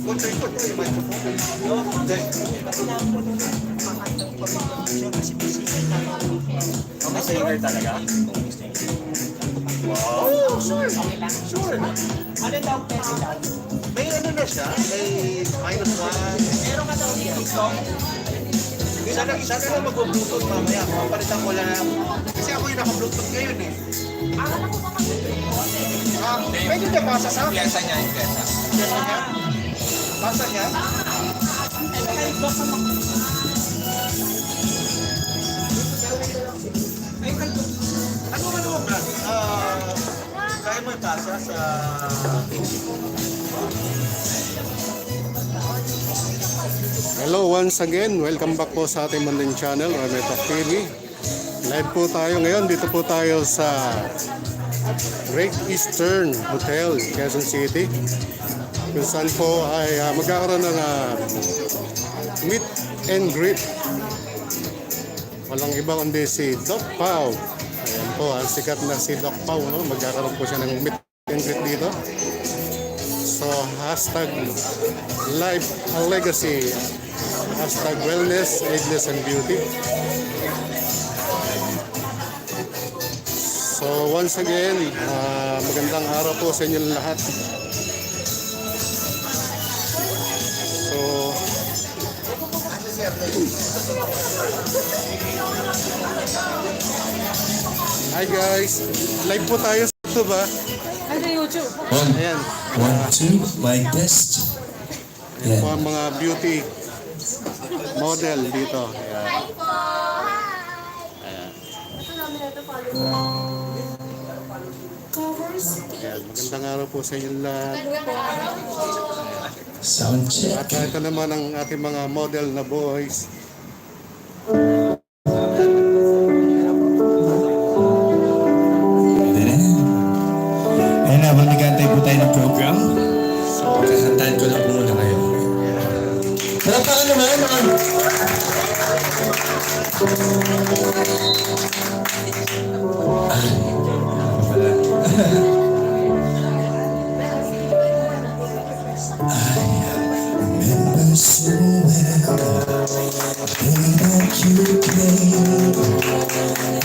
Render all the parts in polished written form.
Ikot-ikot yung microphone. Okay, singer talaga? Wow, sure. Sure. Ano daw pwede daw? May ano na siya? May -1. Meron ka daw dito song? Sana lang mag-bluetooth mamaya. Papalitan ko lang. Kasi ako yung naka-bluetooth ngayon eh. Akala ko baka Pwede niya basa sa akin. Piyesa niya, yung piyesa. Basa niya? Basa niya? Ano Brad? Kaya mo ipasa sa Hello once again, welcome back po sa ating Manding Channel, Rametok TV. Live po tayo ngayon, dito po tayo sa Great Eastern Hotel, Quezon City, kung saan po ay magkakaroon ng meet and greet. Walang iba kundi si Doc Pau. Ayan po, ang sikat na si Doc Pau, no? Magkakaroon po siya ng meet and greet dito. So, hashtag Life a Legacy, hashtag Wellness, Ageless and Beauty. So, once again, magandang araw po sa inyo lahat. So, hi guys, live po tayo sa YouTube ha. Ayan. 1, 2, mic test. Yan po ang mga beauty model dito. Ayan. Ayan. Magandang araw po sa inyo lahat. Sound check. At ito naman ang ating mga model na boys. Ayun, habang nag-aantay po tayo ng program, kakantahan ko lang po muna kayo. Palakpakan naman, mga... Remember so well the day that you came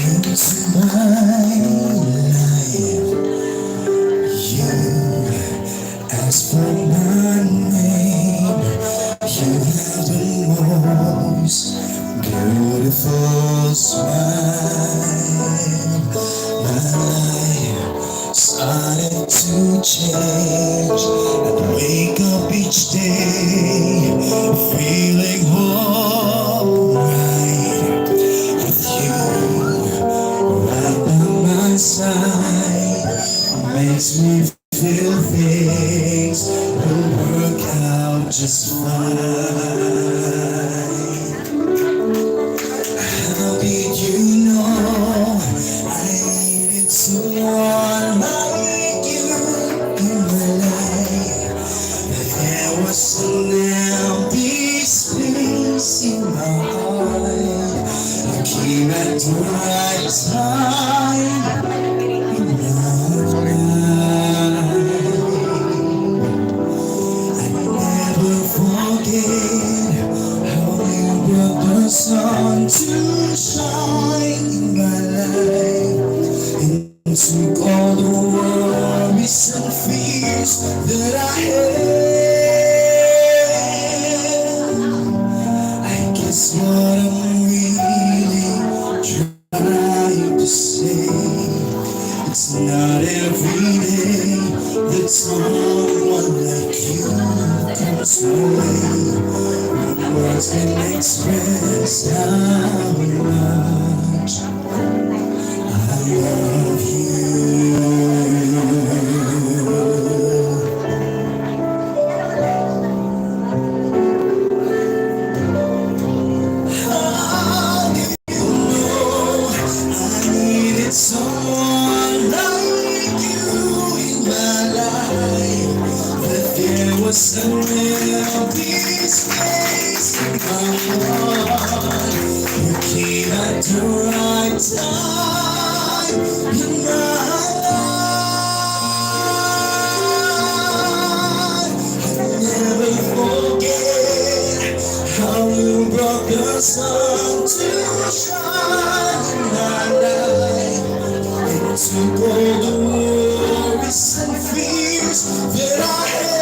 into my life. You asked for my name. You had the most beautiful smile. My life started to change. I'd wake up each day feeling alright with you right by my side. Makes me feel things will work out just fine. How did you know I needed someone like you in my life? That there was an empty space in my heart. You came at the right time. Sun to shine in my life and took all the worries and fears that I had. I guess what I'm really trying to say, it's not every day that someone like you comes my way. Words can express how much I love you. How do you know I needed someone like you in my life? That there was an empty space in my heart. You came at the right time in my life. I never sun to shine in my life. It took all the worries and fears that I had.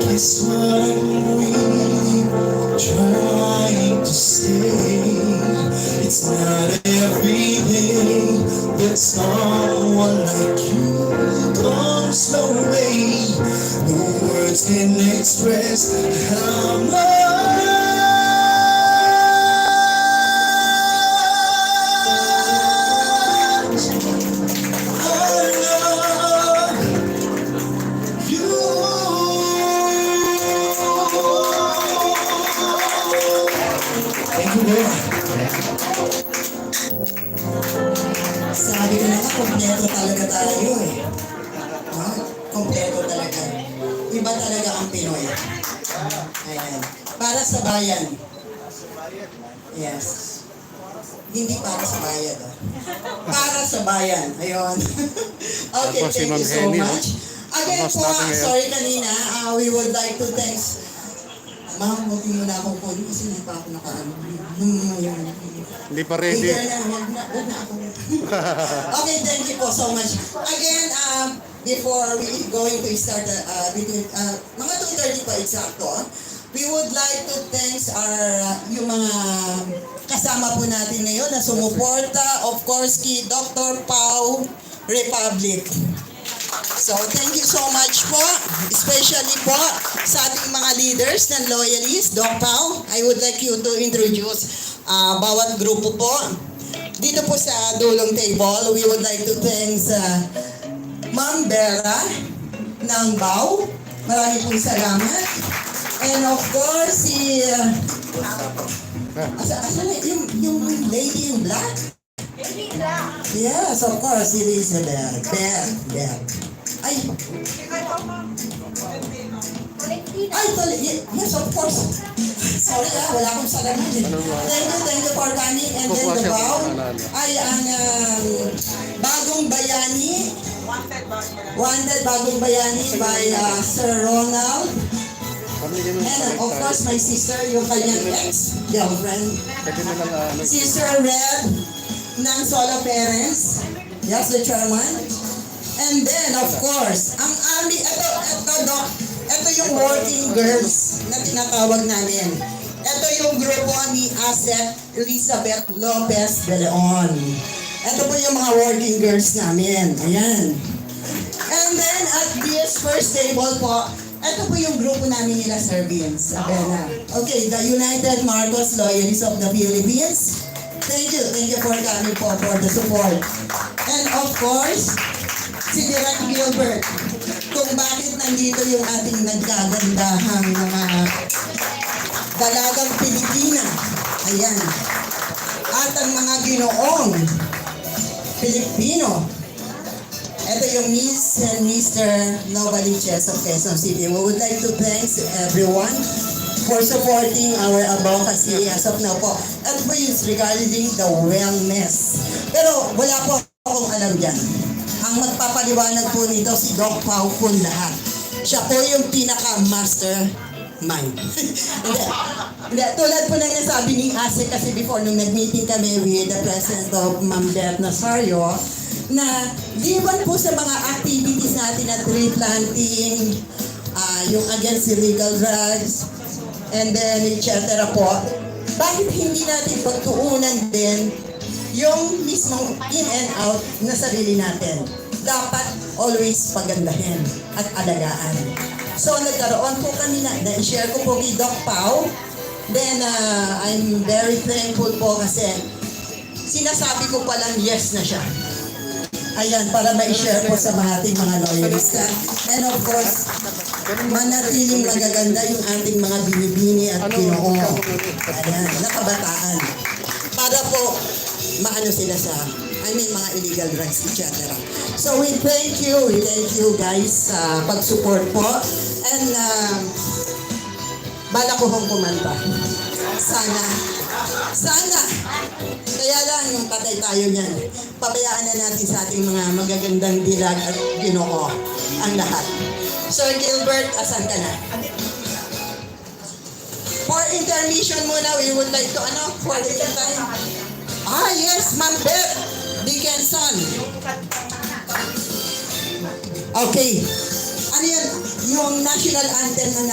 Guess what I'm really trying to say? It's not every day that someone like you comes my way. No words can express how much I love you. Thank you, Lord. Sabi ko na nga, kompleto talaga tayo eh. Ha? Kompleto talaga. Iba talaga ang Pinoy. Ayan. Para sa bayan. Yes. Hindi para sa bayan. Oh. Para sa bayan. Ayun. Okay, Ako si thank Ma'am you so Henny, no? much. Again Tapos po, natin ngayon. sorry kanina, we would like to thanks. Ma'am, huwag mo na akong phone kasi hindi pa ako nakaano. Hindi pa ready. Wag na ako. Okay, thank you po so much. Again, before we going to start, mga 2:30 pa eksakto, we would like to thanks yung mga kasama po natin ngayon na sumuporta, of course, kay Dr. Pau Republic. So, thank you so much po, especially po sa ating mga leaders ng loyalists, Doc Pau. I would like you to introduce bawat grupo po. Dito po sa dulong table, we would like to thank Ma'am Vera ng BAW. Maraming pong salamat. And of course, asan yung lady in black? Yes, of course, Elizabeth. Beth. Ay, yes, of course. Sorry wala akong salamin. Thank you for coming. And then the BAW ay ang Bagong Bayani. Wanted Bagong Bayani by Sir Ronald. And of course, my sister, yung kanyang ex-girlfriend. Sister Red ng Solo Parents. Yes, the chairman. And then, of course, ang ami, ito yung working girls na tinatawag namin. Ito yung grupo ni Asset Elizabeth Lopez de Leon. Ito po yung mga working girls namin. Ayan. And then, at this first table po, ito po yung grupo namin nila, Sir Vince Abena. Okay, the United Marcos Loyalists of the Philippines. Thank you for coming po for the support. And of course, si Direk Gilbert, kung bakit nandito yung ating nagkagandahang mga dalagang Pilipina. Ayan. At ang mga ginoong Pilipino. Ito yung Miss and Mr. Novaliches of Quezon City. We would like to thank everyone for supporting our advocacy as of now po. At po yung regarding the wellness. Pero wala po akong alam dyan. Ang magpapaliwanag po nito si Doc Pau po lahat. Siya po yung pinaka-master mind. Hindi, tulad po ng nasabi ni Ase kasi before nung nag-meeting kami with the president of Ma'am Beth Nazario, na liban po sa mga activities natin na tree planting, yung against illegal drugs, and then etc. po, bakit hindi natin pagtuunan din yung mismong in and out na sarili natin? Dapat always pagandahin at alagaan. So nagkaroon po kami na-share ko po kay Doc Pau. Then I'm very thankful po kasi sinasabi ko palang yes na siya. Ayan, para ma-share po sa mga ating mga loyalista. And of course, manatiling magaganda yung ating mga binibini at ginoo. Ayan, nakabataan. Para po, maano sila sa, mga illegal drugs, etc. So we thank you guys sa pag-support po. And bala ko hong kumanta. Sana. Kaya lang yung patay tayo niyan. Pabayaan na natin sa ating mga magagandang dilag at ginoo ang lahat. Sir Gilbert, asan ka na? intermission muna, we would like to, for the time. Ah, yes, Ma'am Beth Dickinson. Okay. Ano yan? Yung national anthem ng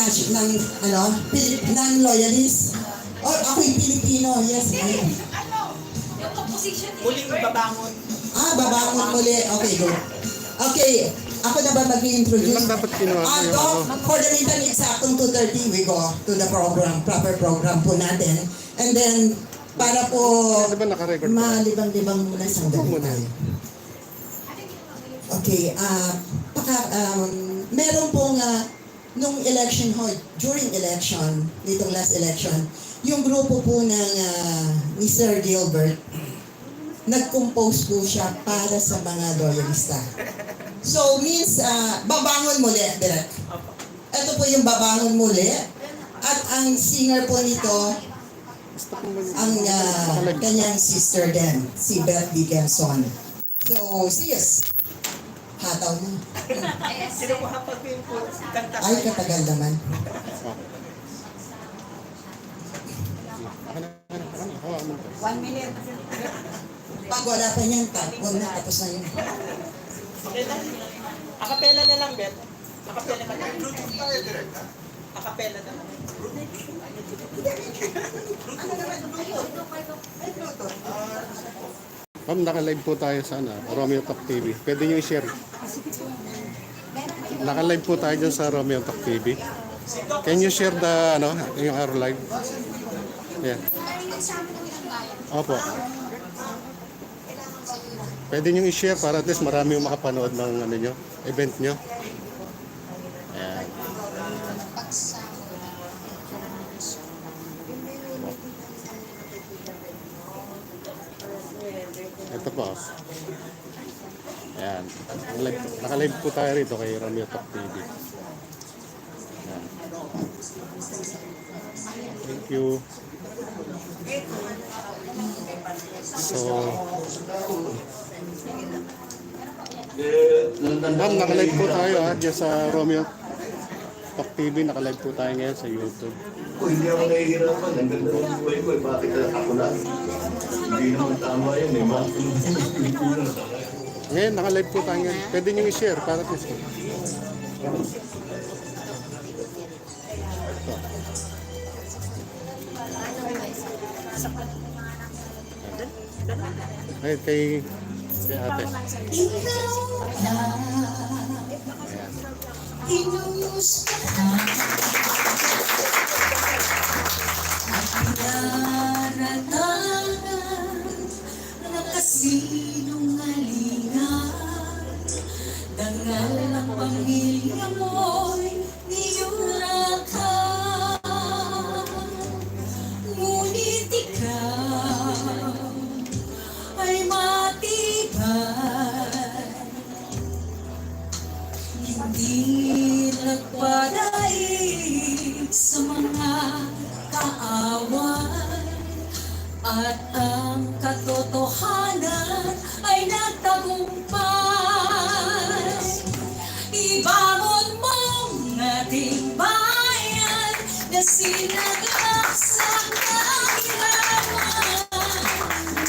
loyalist? Oh, ako'y Pilipino, yes. Yung composition ni Muling babangon. Ah, babangon muli. Okay, go. Okay, ako na ba Yun mag-introduce? lang dapat kinuha ko yung ano. For the meantime, eksaktong 2:30, we go to the program, proper program po natin. And then, para po Di ba naka-record pa? malibang-libang muna sa Muna. tayo. Okay, meron pong nung election during election, nitong last election, yung grupo po ng ni Sir Gilbert, nag-compose po siya para sa mga loyalista. So, means, babangon muli, direct. Ito po yung babangon muli. At ang singer po nito, ang kanyang sister din, si Beth Dickinson. So, sis, hataw mo. Sino ko hapag ko yung kanta? Ay, katagal naman. Pag wala pa niyan, huwag na, tapos na yun. Okay lang. Akapela na lang, Bet. Akapela na lang. Akapela na lang. Ma'am, naka-live po tayo sa Romeo Talk TV. Pwede nyo i-share. Naka-live po tayo dyan sa Romeo Talk TV. Can you share yung our live? Yeah. Opo. Pwede nyo i-share para at least marami yung makapanood ng event nyo. Ayan. Ito po. Ayan. Naka-live po tayo rito kay Romeo Talk TV. Ayan. Thank you. So, ma'am, naka-live po tayo dyan sa Romeo Talk TV. Naka-live po tayo ngayon sa YouTube. Kung hindi ako nahihirapan, ang ganda ng buhay ko, bakit ako na? Hindi naman tama yan eh, ma'am. Ngayon, naka-live po tayo ngayon. Pwede nyo i-share para at least. Ngayon, kay ate. Dangal ng pamilya mo'y niyurakan. Ngunit ikaw ay matibay, hindi nagpadaig sa mga kaaway, at ang katotohanan ay nagtagumpay. Ibangon mong ating bayan na sinagak sa kahirapan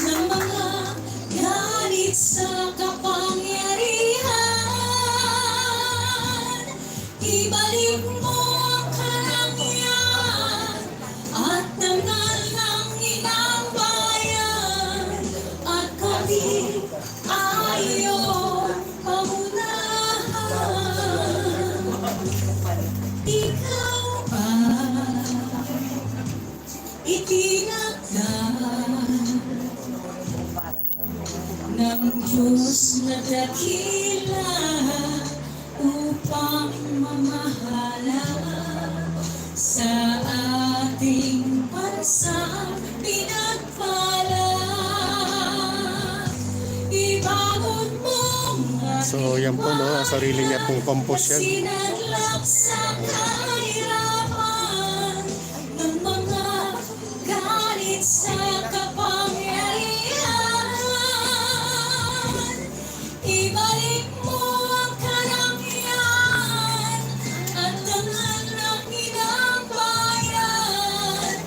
ng mga galit sa kapangyarihan. Ibalik mo ang karangyaan at dangal ng inang bayan, at kami ay iyong pangunahan. Ikaw ay itinakda ng Diyos na dakila upang mamahala sa ating bansang pinagpala. Ibangon mo So, yan po, sarili niya pong compose yan. sinadlak sa kahirapan ng mga galit sa kapangyarihan. Ibalik mo ang karangyaan at dangal ng inang bayan,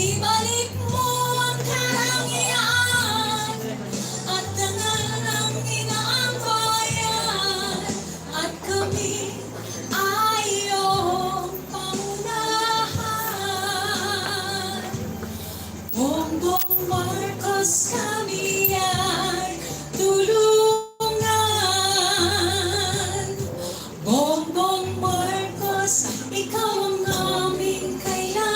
Ibalik mo ang karangyaan at dangal ng inaang bayan, at kami ay iyong pangunahan. Bongbong Marcos, kami ay tulungan. Bongbong Marcos, ikaw ang aming kailangan.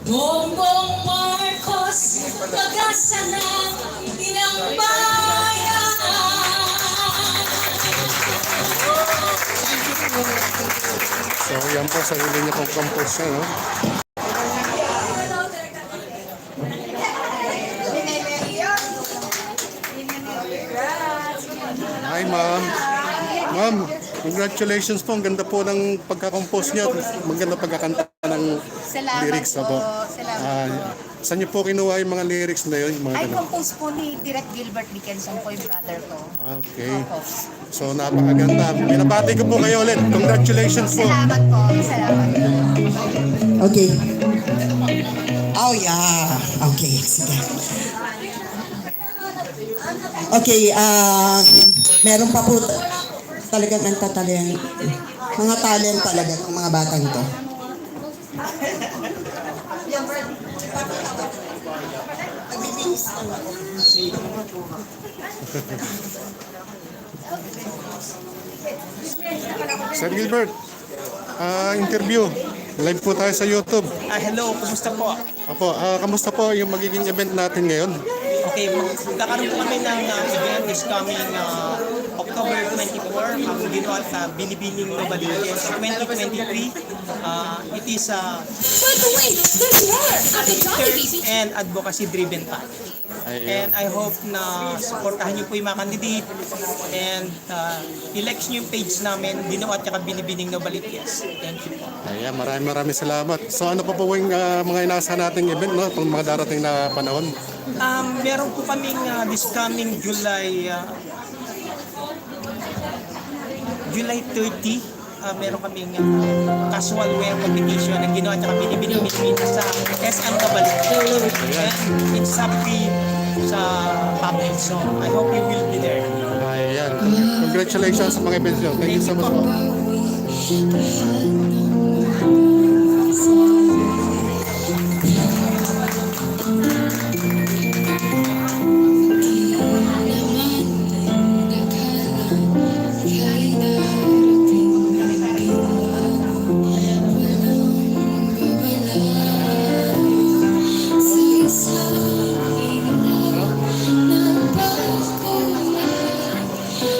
Bongbong Marcos, pag-asa ng inang bayan. So yan po, sarili niya pong compose siya, no? Hi, ma'am. Ma'am, congratulations po. Ang ganda po ng pagka-compose niya. Maganda pagkakanta ng lyrics na po. Salamat po. Saan niyo po kinuha yung mga lyrics na yun? Yung mga Ay, ganun? compose po ni Direk Gilbert Dickinson po yung brother ko. Okay. Opo. So, napakaganda. Binabati ko po kayo ulit. Congratulations po. Salamat po. Salamat po. Okay. Oh, yeah. Okay, sige. Okay, meron pa po talagang ang tatalent. Mga talent talaga ng mga batang to. Sir Gilbert, interview. Live po tayo sa YouTube. Hello, kumusta po? Opo, kamusta po yung magiging event natin ngayon? Okay, magkakaroon po kami ng event is coming October 24, ang ginawa sa Binibining Novaliches 2023. It is But wait, there's more! research and advocacy-driven path. Ayun. And I hope na supportahan niyo po yung mga candidate and election yung page namin, Dino at saka Binibining Novaliches. Thank you po. Ayan, maraming salamat. So ano pa po yung mga inaasahan nating event, no? Pang mga darating na panahon? Meron po kaming this coming July 30, meron kaming casual wear competition na ginawa at binibining sa SM Kabalik. And it's happy sa public, so I hope you will be there. Ayan. Congratulations sa mga events nyo. Thank you so much po.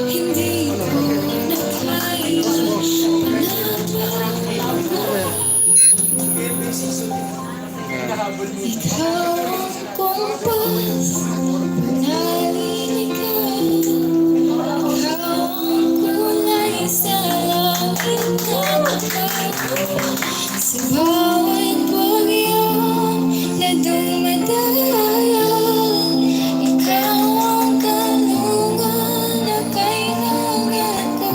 Hindi ko na kaya ikaw ang kumpas, naliligaw. Ikaw ang kulay sa langit na mataw. Sa bawat bagyo na dumadayo, ikaw ang kanungan na kailangan ko.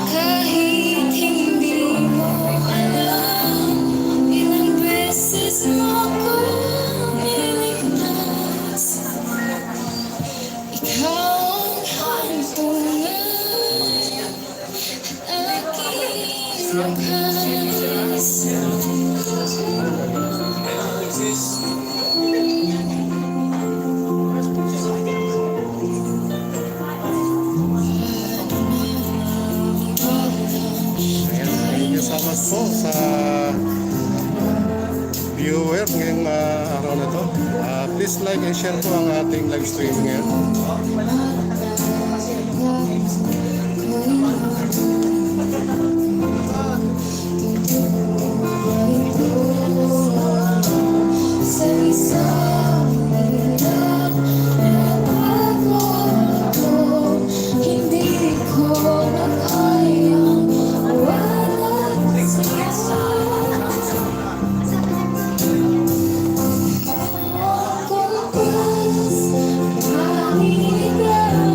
Kahit hindi mo alam, ilang beses mo ako niligtas. Ikaw ang hantungan at aking wakas. Ayan, thank you so much po sa viewer ngayong araw na to. Please like and share po ang ating live stream ngayon. Sa isang ilang nabago, hindi ko na kayang walang siya. Kumpas, maliligaw.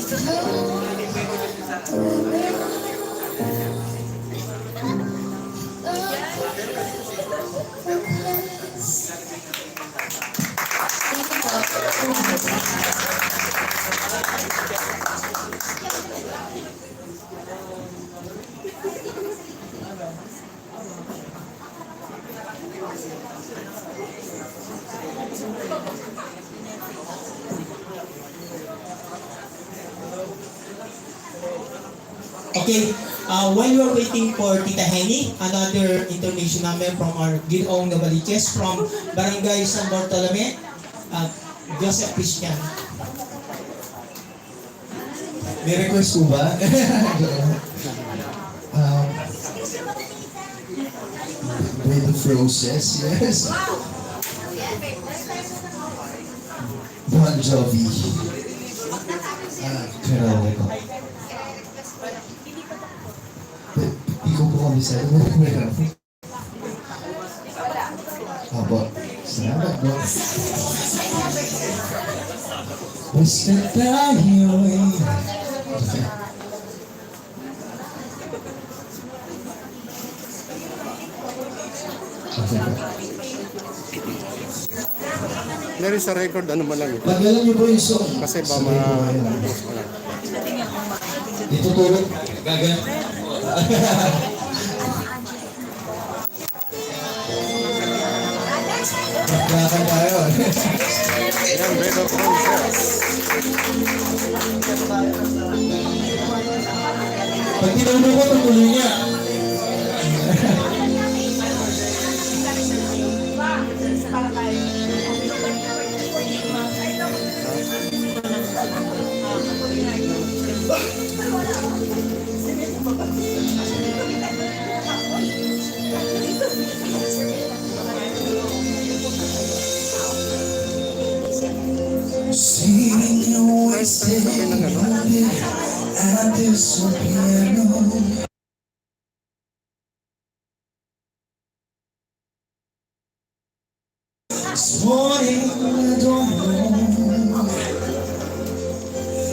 Okay, while you are waiting for Tita Henny, another information namin from our Ginoong Novaliches from Barangay San Bartolome, Joseph Christian. May request po ba? With the roses, yes. Bon Jovi. Karaoke ko. Ikaw po kami sa Aba, salamat po. Basta tayo'y Meron sa record, ano man lang. pag alam niyo po yung song. Kasi ba sabihin ko kayo. post mo lang. Itutulog. Gaga. Magkakan tayo. Yan, Bed of Roses. Pag tinanong ko, tutuloy niya. Singing your wasted at this piano. This morning I don't know,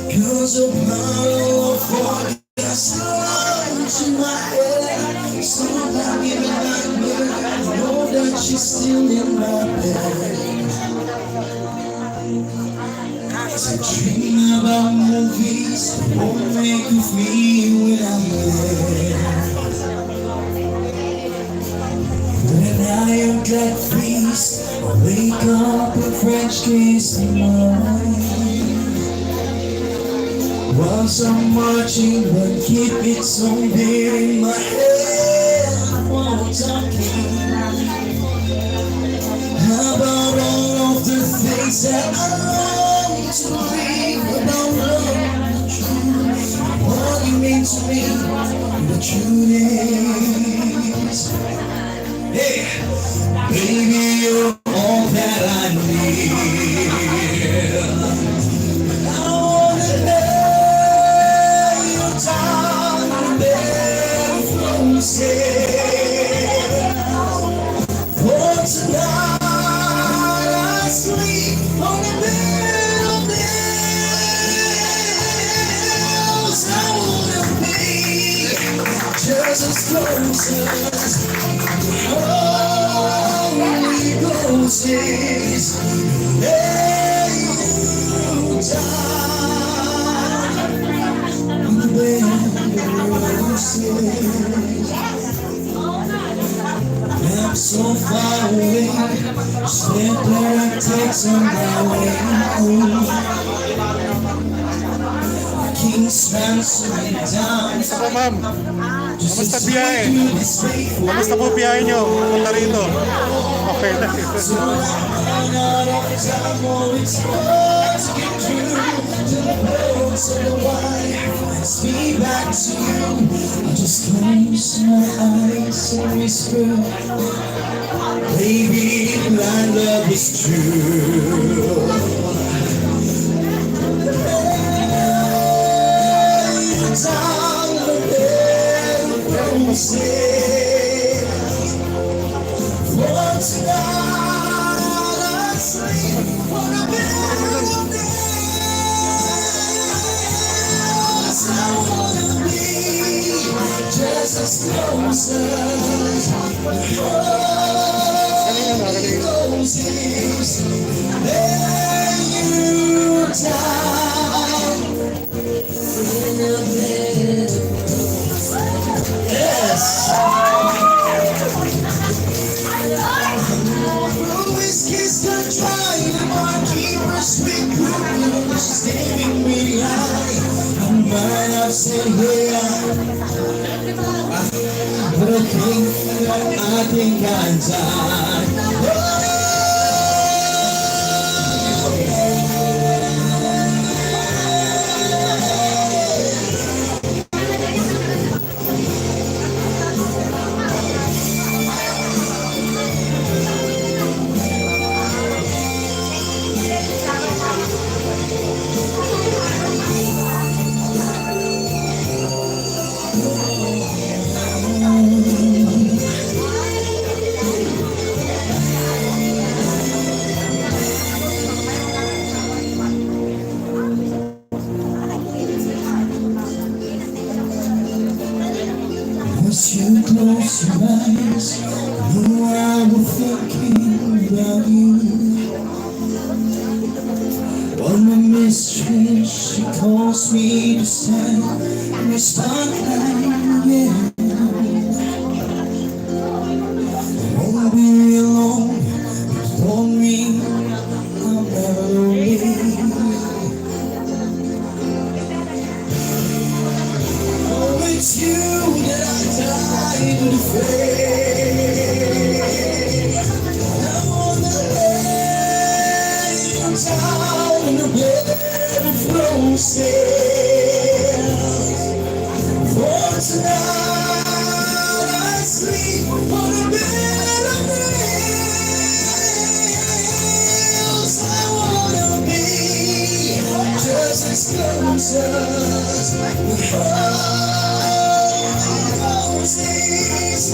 'cause the power of forecast lies in my head. So I'm giving I know that she's still in my bed. So dreaming about movies won't make you feel when I'm there. When I am that feast, I wake up in French kiss in my mind. Once I'm marching, but keep it so dear in my head while I'm talking. How about all of the things that I long to believe about love? What you mean to me, the truth is, hey, baby, you're all that I need. I wanna lay you down in bed from for tonight. I sleep on the bed of nails. I wanna be just as close as only close is lay you down on the bed of roses. I'm so far away, step where I take some my way home. I can't stand sitting down. Kamusta po, ma'am? Kamusta biyahe? Kamusta po biyahe nyo? Punta rito. Okay na. So I'm out of time, oh, it's hard to get through to the bones of the wire. Let's be back to you. I just close my eyes and whisper, baby, my love is true. Down the bed of roses. For tonight I sleep on a bed of nails. Kanina na, kanina. Roses lay you down in a bed. Yes. Whiskey's gonna try the barkeeper sweet crew staring me eye. I might have said yeah, but I think I'm done. Once you close your eyes, know I was thinking about you. On the mystery, she calls me to stand in the spotlight, yeah. I won't be alone, don't mean I'm never lonely. Oh, it's you that I died to defend. I wanna lay you down in a bed of roses. For tonight I sleep on a bed of nails. I wanna be just as close as we are. Roses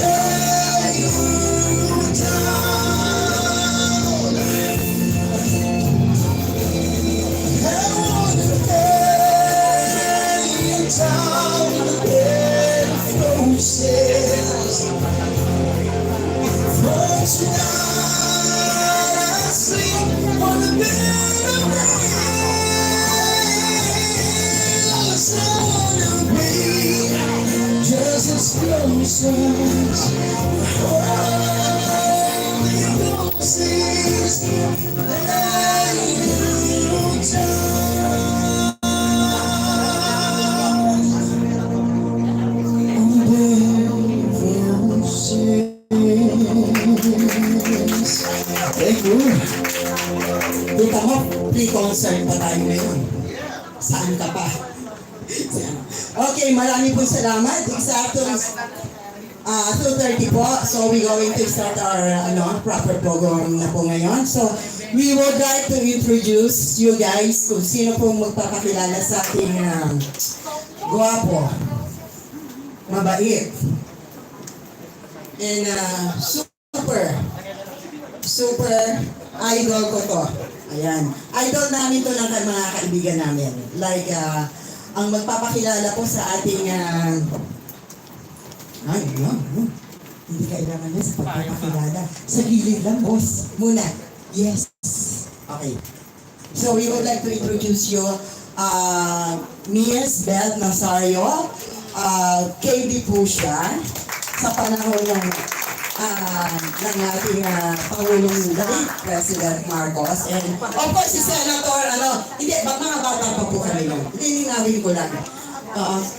lay you down. I wanna lay you down on a bed of roses. For tonight I sleep on a bed of nails. I wanna be just as close as holy roses lay you down on the roses. Thank you. Kita mo, pre-concert pa tayo ngayon. Saan ka pa? Okay, maraming po salamat. Exacto 2:30 po. So we're going to start our proper program na po ngayon. So we would like to introduce you guys kung sino po magpapakilala sa ating guwapo, mabait, and super idol ko to. Ayan. Idol namin to ng mga kaibigan namin. Like, ang magpapakilala po sa ating hindi kailangan niya sa pagpapakilala. Sa gilid lang, boss. Muna. Yes. Okay. So we would like to introduce you Miss Beth Nazario. KB po siya sa panahon ng ating Pangulong President Marcos. And of course, si Senator, hindi, mga bata pa po kami lang. Lilinawin ko lang.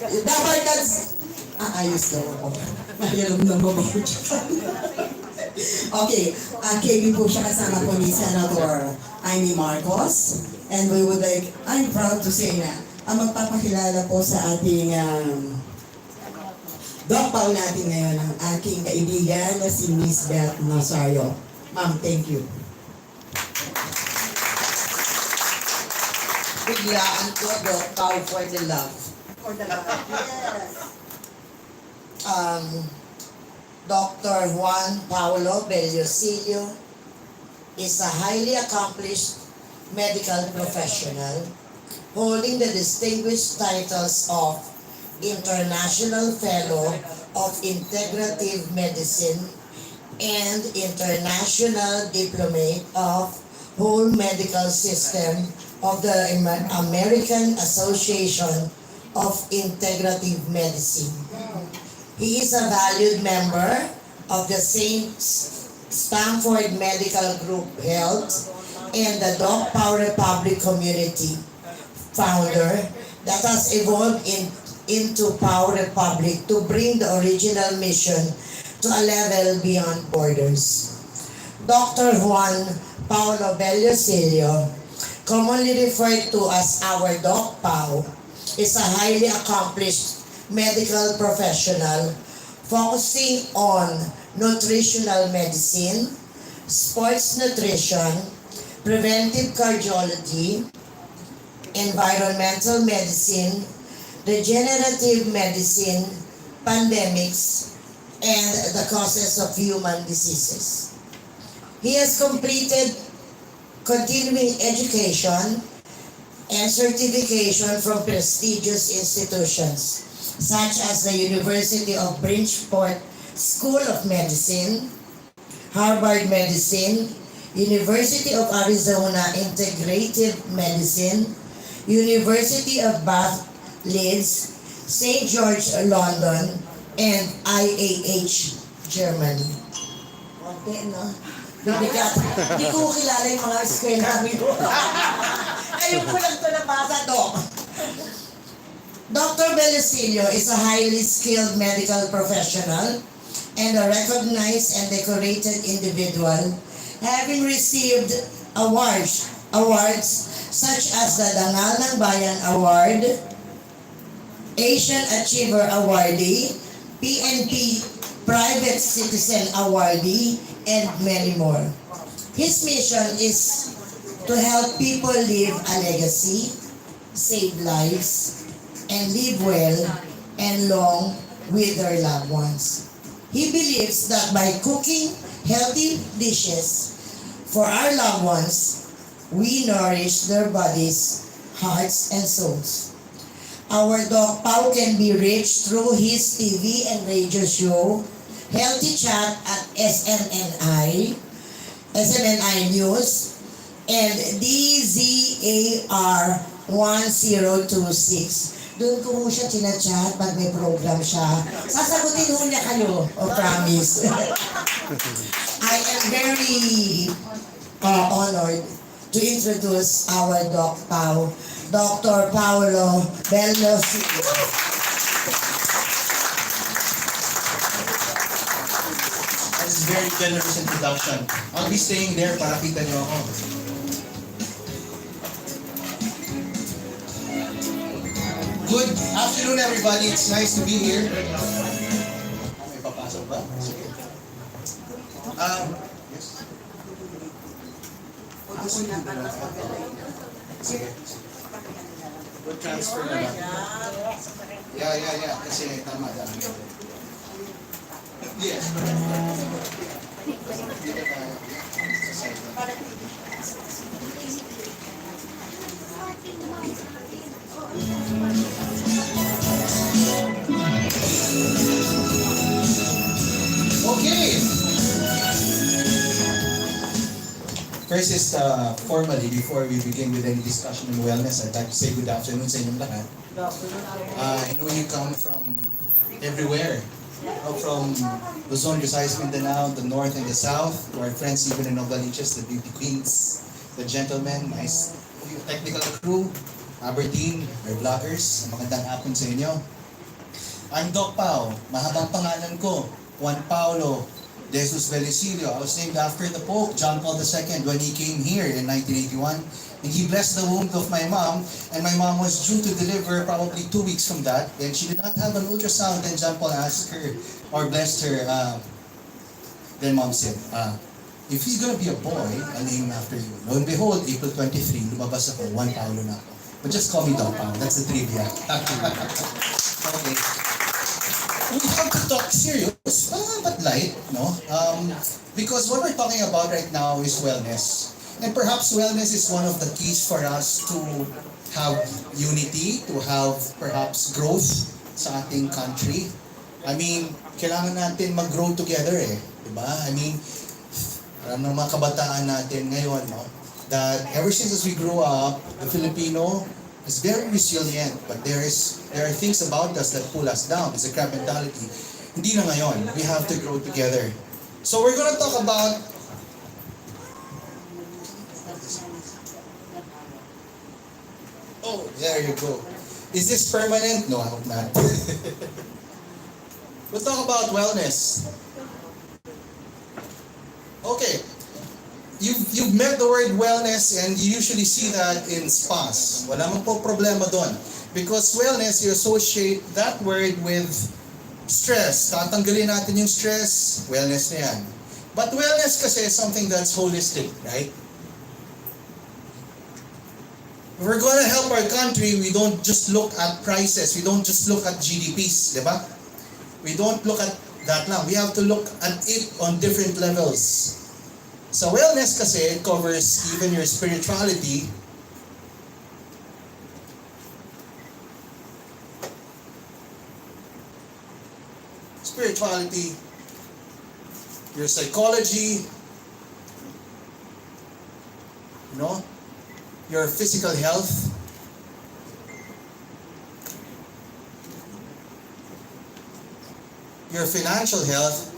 Dapat ayos daw ako. Mahiram na mabaho dyan. Okay, KB po siya kasama po ni Senator Amy Marcos. And we would like, I'm proud to say na, ang magpapakilala po sa ating Dokpaw natin ngayon ang aking kaibigan na si Miss Beth Nazario. Ma'am, thank you. Biglaan ko, Dokpaw for the love. For the love, yes. Dr. Juan Paulo Bellosillo is a highly accomplished medical professional holding the distinguished titles of International Fellow of Integrative Medicine and International Diplomate of Whole Medical System of the American Association of Integrative Medicine. He is a valued member of the St. Stamford Medical Group Health and the Doc Pao Republic community founder that has evolved into Pao Republic to bring the original mission to a level beyond borders. Dr. Juan Paulo Bellosilio, commonly referred to as our Doc Pao, is a highly accomplished medical professional focusing on nutritional medicine, sports nutrition, preventive cardiology, environmental medicine, regenerative medicine, pandemics, and the causes of human diseases. He has completed continuing education and certification from prestigious institutions such as the University of Bridgeport School of Medicine, Harvard Medicine, University of Arizona Integrative Medicine, University of Bath, Leeds, St. George, London, and IAH, Germany. Okay, no? Bibigat. Hindi ko kilala yung mga eskwela namin. Ayun ko lang ito nabasa, Doc. Dr. Bellosilio is a highly skilled medical professional and a recognized and decorated individual, having received awards such as the Dangal ng Bayan Award, Asian Achiever Awardee, PNP Private Citizen Awardee, and many more. His mission is to help people live a legacy, save lives, and live well and long with their loved ones. He believes that by cooking healthy dishes for our loved ones, we nourish their bodies, hearts, and souls. Our Doc Pao can be reached through his TV and radio show, Healthy Chat at SMNI News, and DZAR 1026. Doon ko mo siya chinachat pag may program siya. Sasagutin ho niya kayo, promise. I am very honored to introduce our Doc Pao, Dr. Paulo Bellosilio. That's a very generous introduction. I'll be staying there para kita niyo ako. Good afternoon, everybody. It's nice to be here. May papasok ba? Sige. Yes. Sige. Good transfer na lang. Yeah. Kasi tama lang. Yes. Dito tayo. Sa side lang. Okay. First is formally, before we begin with any discussion on wellness, I'd like to say good afternoon sa inyong lahat. I know you come from everywhere. From Luzon, Visayas, Mindanao, the north and the south, to our friends even in Novaliches, the beauty queens, the gentlemen, nice technical crew, Aberdeen, our vloggers, magandang hapon sa inyo. I'm Doc Pao, mahabang pangalan ko, Juan Paulo de Jesus Bellosilio. I was named after the Pope, John Paul II, when he came here in 1981. And he blessed the womb of my mom, and my mom was due to deliver probably 2 weeks from that. And she did not have an ultrasound, and John Paul asked her, or blessed her, then mom said, if he's gonna be a boy, I'll name him after you. Lo and behold, April 23, lumabas ako, Juan Paulo na ako. But just call me Doc Pao, that's the trivia. Okay. We have to talk serious, but light, no? Because what we're talking about right now is wellness. And perhaps wellness is one of the keys for us to have unity, to have perhaps growth sa ating country. I mean, kailangan natin mag-grow together eh. Diba? I mean, alam ng mga kabataan natin ngayon, no? That ever since as we grew up, the Filipino is very resilient, but there are things about us that pull us down. It's a crab mentality. Hindi na ngayon. We have to grow together. So we're gonna talk about oh, there you go. Is this permanent? No, I hope not. We'll talk about wellness. Okay. You've met the word wellness and you usually see that in spas. Wala man po problema doon. Because wellness, you associate that word with stress. Tatanggalin natin yung stress, wellness na yan. But wellness kasi is something that's holistic, right? If we're going to help our country, we don't just look at prices. We don't just look at GDPs, di ba? We don't look at that lang. We have to look at it on different levels. So wellness kasi, it covers even your spirituality. Spirituality, your psychology, you know, your physical health, your financial health,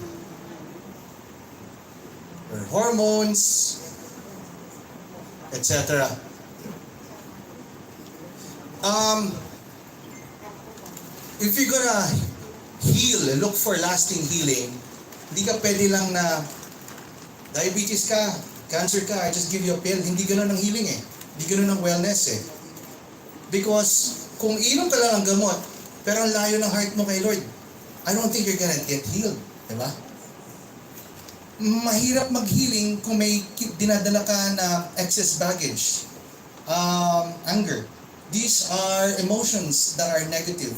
your hormones, etc. If you're gonna heal, look for lasting healing, hindi ka pwede lang na diabetes ka, cancer ka, I just give you a pill. Hindi ganun ang healing eh. Hindi ganun ang wellness eh. Because kung inom ka lang ng gamot, pero ang layo ng heart mo kay Lord, I don't think you're gonna get healed. Diba? Mahirap mag-healing kung may dinadala ka na excess baggage. Anger. These are emotions that are negative.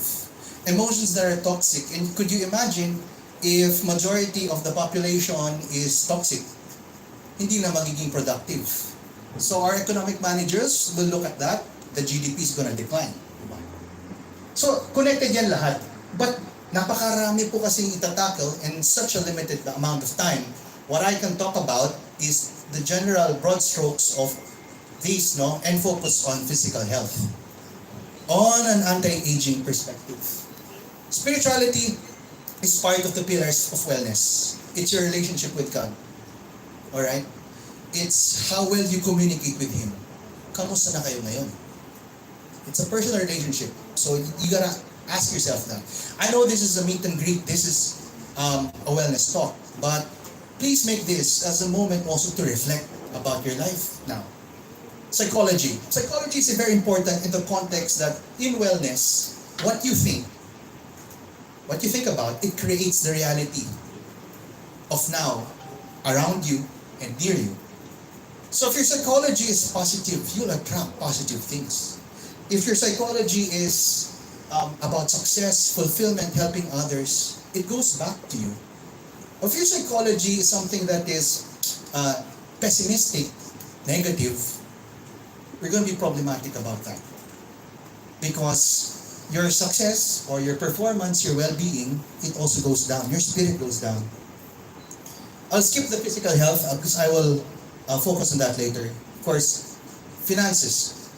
Emotions that are toxic. And could you imagine if majority of the population is toxic? Hindi na magiging productive. So our economic managers will look at that. The GDP is gonna decline. Diba? So connected yan lahat. But napakarami po kasing itatackle in such a limited amount of time. What I can talk about is the general broad strokes of these, no, and focus on physical health. On an anti-aging perspective. Spirituality is part of the pillars of wellness. It's your relationship with God. Alright? It's how well you communicate with Him. Kamusta na kayo ngayon? It's a personal relationship. So you gotta ask yourself that. I know this is a meet and greet, this is a wellness talk, but please make this as a moment also to reflect about your life now. Psychology. Psychology is very important in the context that in wellness, what you think about, it creates the reality of now around you and near you. So if your psychology is positive, you'll attract positive things. If your psychology is about success, fulfillment, helping others, it goes back to you. If your psychology is something that is pessimistic, negative, you're going to be problematic about that. Because your success or your performance, your well-being, it also goes down. Your spirit goes down. I'll skip the physical health because I will focus on that later. Of course, finances.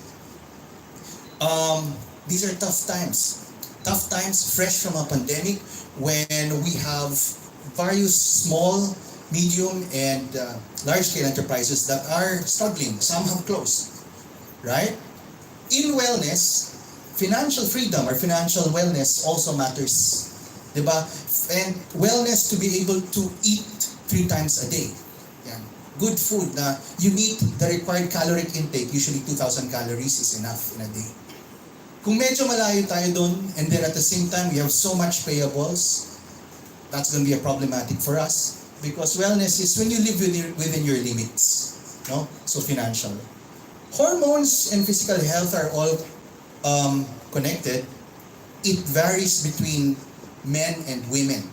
These are tough times. Tough times fresh from a pandemic when we have various small, medium, and large-scale enterprises that are struggling. Some have closed. Right? In wellness, financial freedom or financial wellness also matters. Diba? And wellness to be able to eat 3 times a day. Yan. Good food na you meet the required caloric intake, usually 2,000 calories is enough in a day. Kung medyo malayo tayo dun, and then at the same time we have so much payables, that's going to be a problematic for us. Because wellness is when you live within your limits. No? So financial. Hormones and physical health are all connected. It varies between men and women.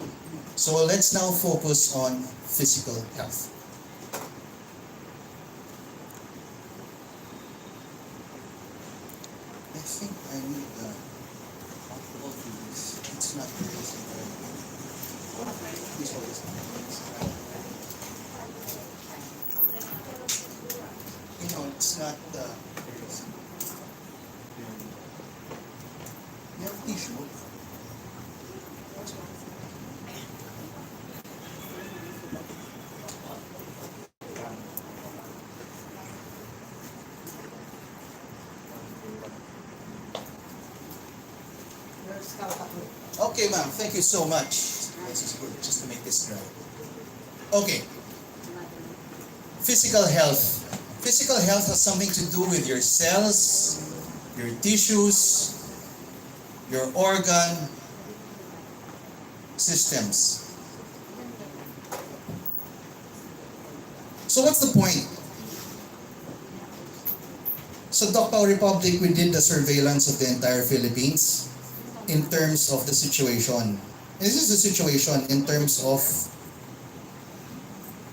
So let's now focus on physical health. I think I need multiple tools. It's not easy. You know, it's not. You have tissue. Okay, ma'am. Thank you so much. This is good, just to make this dry. Okay. Physical health. Physical health has something to do with your cells, your tissues, your organ systems. So what's the point? Sa Davao Republic, we did the surveillance of the entire Philippines in terms of the situation. This is the situation in terms of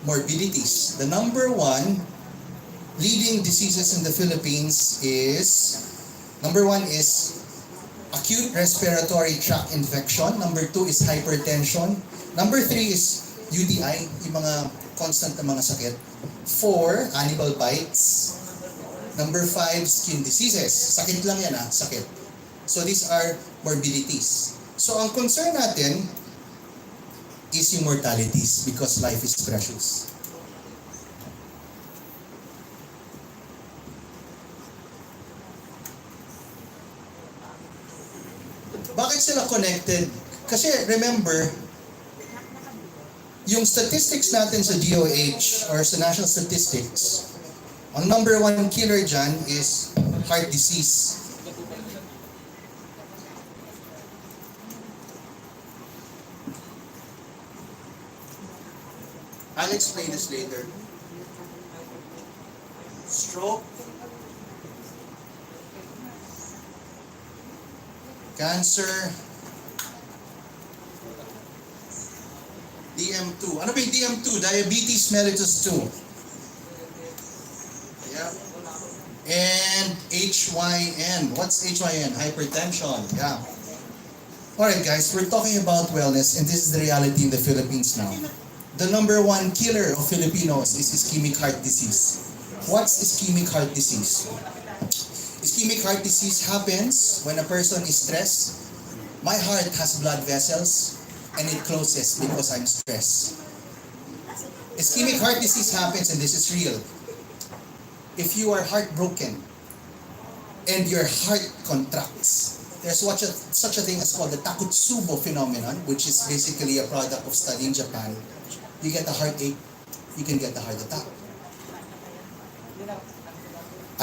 morbidities. The number one leading diseases in the Philippines is, number one is acute respiratory tract infection. Number two is hypertension. Number three is UTI, yung mga constant na mga sakit. Four, animal bites. Number five, skin diseases. Sakit lang yan sakit. So these are morbidities. So ang concern natin is yung mortalities because life is precious. Bakit sila connected? Kasi remember, yung statistics natin sa DOH or sa National Statistics, ang number one killer dyan is heart disease. I'll explain this later. Stroke, cancer, DM2. Ano ba yung DM2? Diabetes mellitus 2. Yeah. And HYN. What's HYN? Hypertension. Yeah. Alright guys, we're talking about wellness and this is the reality in the Philippines now. The number one killer of Filipinos is ischemic heart disease. What's ischemic heart disease? Ischemic heart disease happens when a person is stressed. My heart has blood vessels and it closes because I'm stressed. Ischemic heart disease happens, and this is real. If you are heartbroken and your heart contracts, there's such a thing as called the Takotsubo phenomenon, which is basically a product of study in Japan. You get a heartache, you can get a heart attack.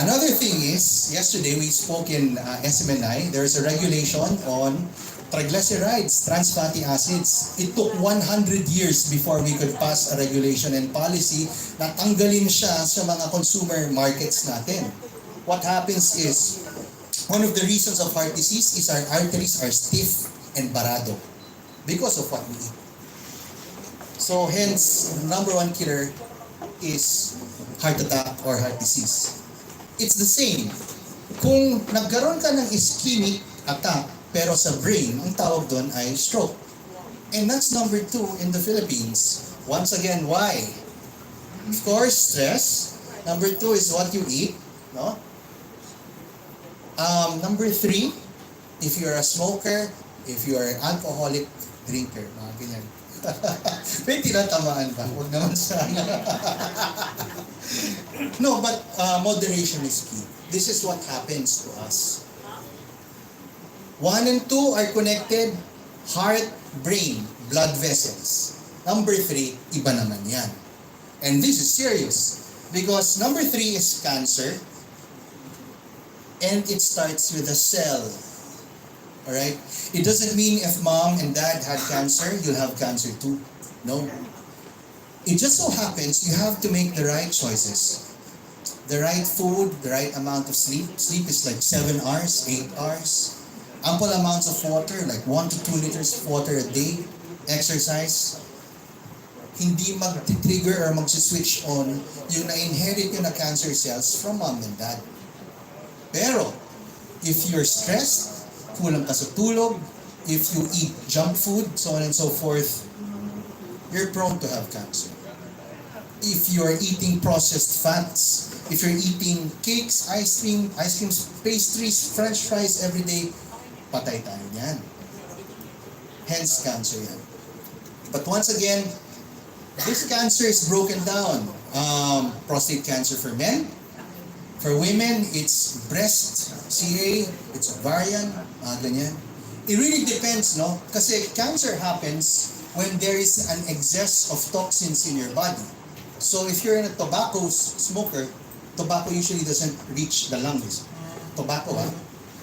Another thing is, yesterday we spoke in SMNI, there's a regulation on triglycerides, trans fatty acids. It took 100 years before we could pass a regulation and policy na tanggalin siya sa mga consumer markets natin. What happens is, one of the reasons of heart disease is our arteries are stiff and barado because of what we eat. So hence, number one killer is heart attack or heart disease. It's the same. Kung nagkaroon ka ng ischemic attack, pero sa brain, ang tawag doon ay stroke. And that's number two in the Philippines. Once again, why? Of course, stress. Number two is what you eat. No? Number three, if you're a smoker, if you're an alcoholic drinker, mga ganyan. May tinatamaan ba? Huwag naman sana. No, but moderation is key. This is what happens to us. 1 and 2 are connected, heart, brain, blood vessels. Number 3, iba naman yan. And this is serious because number 3 is cancer and it starts with a cell. Alright? It doesn't mean if mom and dad had cancer, you'll have cancer too. No. It just so happens you have to make the right choices. The right food, the right amount of sleep. Sleep is like 7 hours, 8 hours. Ample amounts of water, like 1 to 2 liters of water a day. Exercise. Hindi mag-trigger or mag-switch on yung na-inherit yung na cancer cells from mom and dad. Pero, if you're stressed, kulang ka sa tulog, if you eat junk food, so on and so forth, you're prone to have cancer. If you're eating processed fats, if you're eating cakes, ice cream, pastries, french fries every day, patay tayo niyan. Hence, cancer yan. But once again, this cancer is broken down. Prostate cancer for men. For women, it's breast, CA, it's ovarian, ganyan. It really depends, no? Kasi cancer happens when there is an excess of toxins in your body. So if you're a tobacco smoker, tobacco usually doesn't reach the lungs. Tobacco, ha?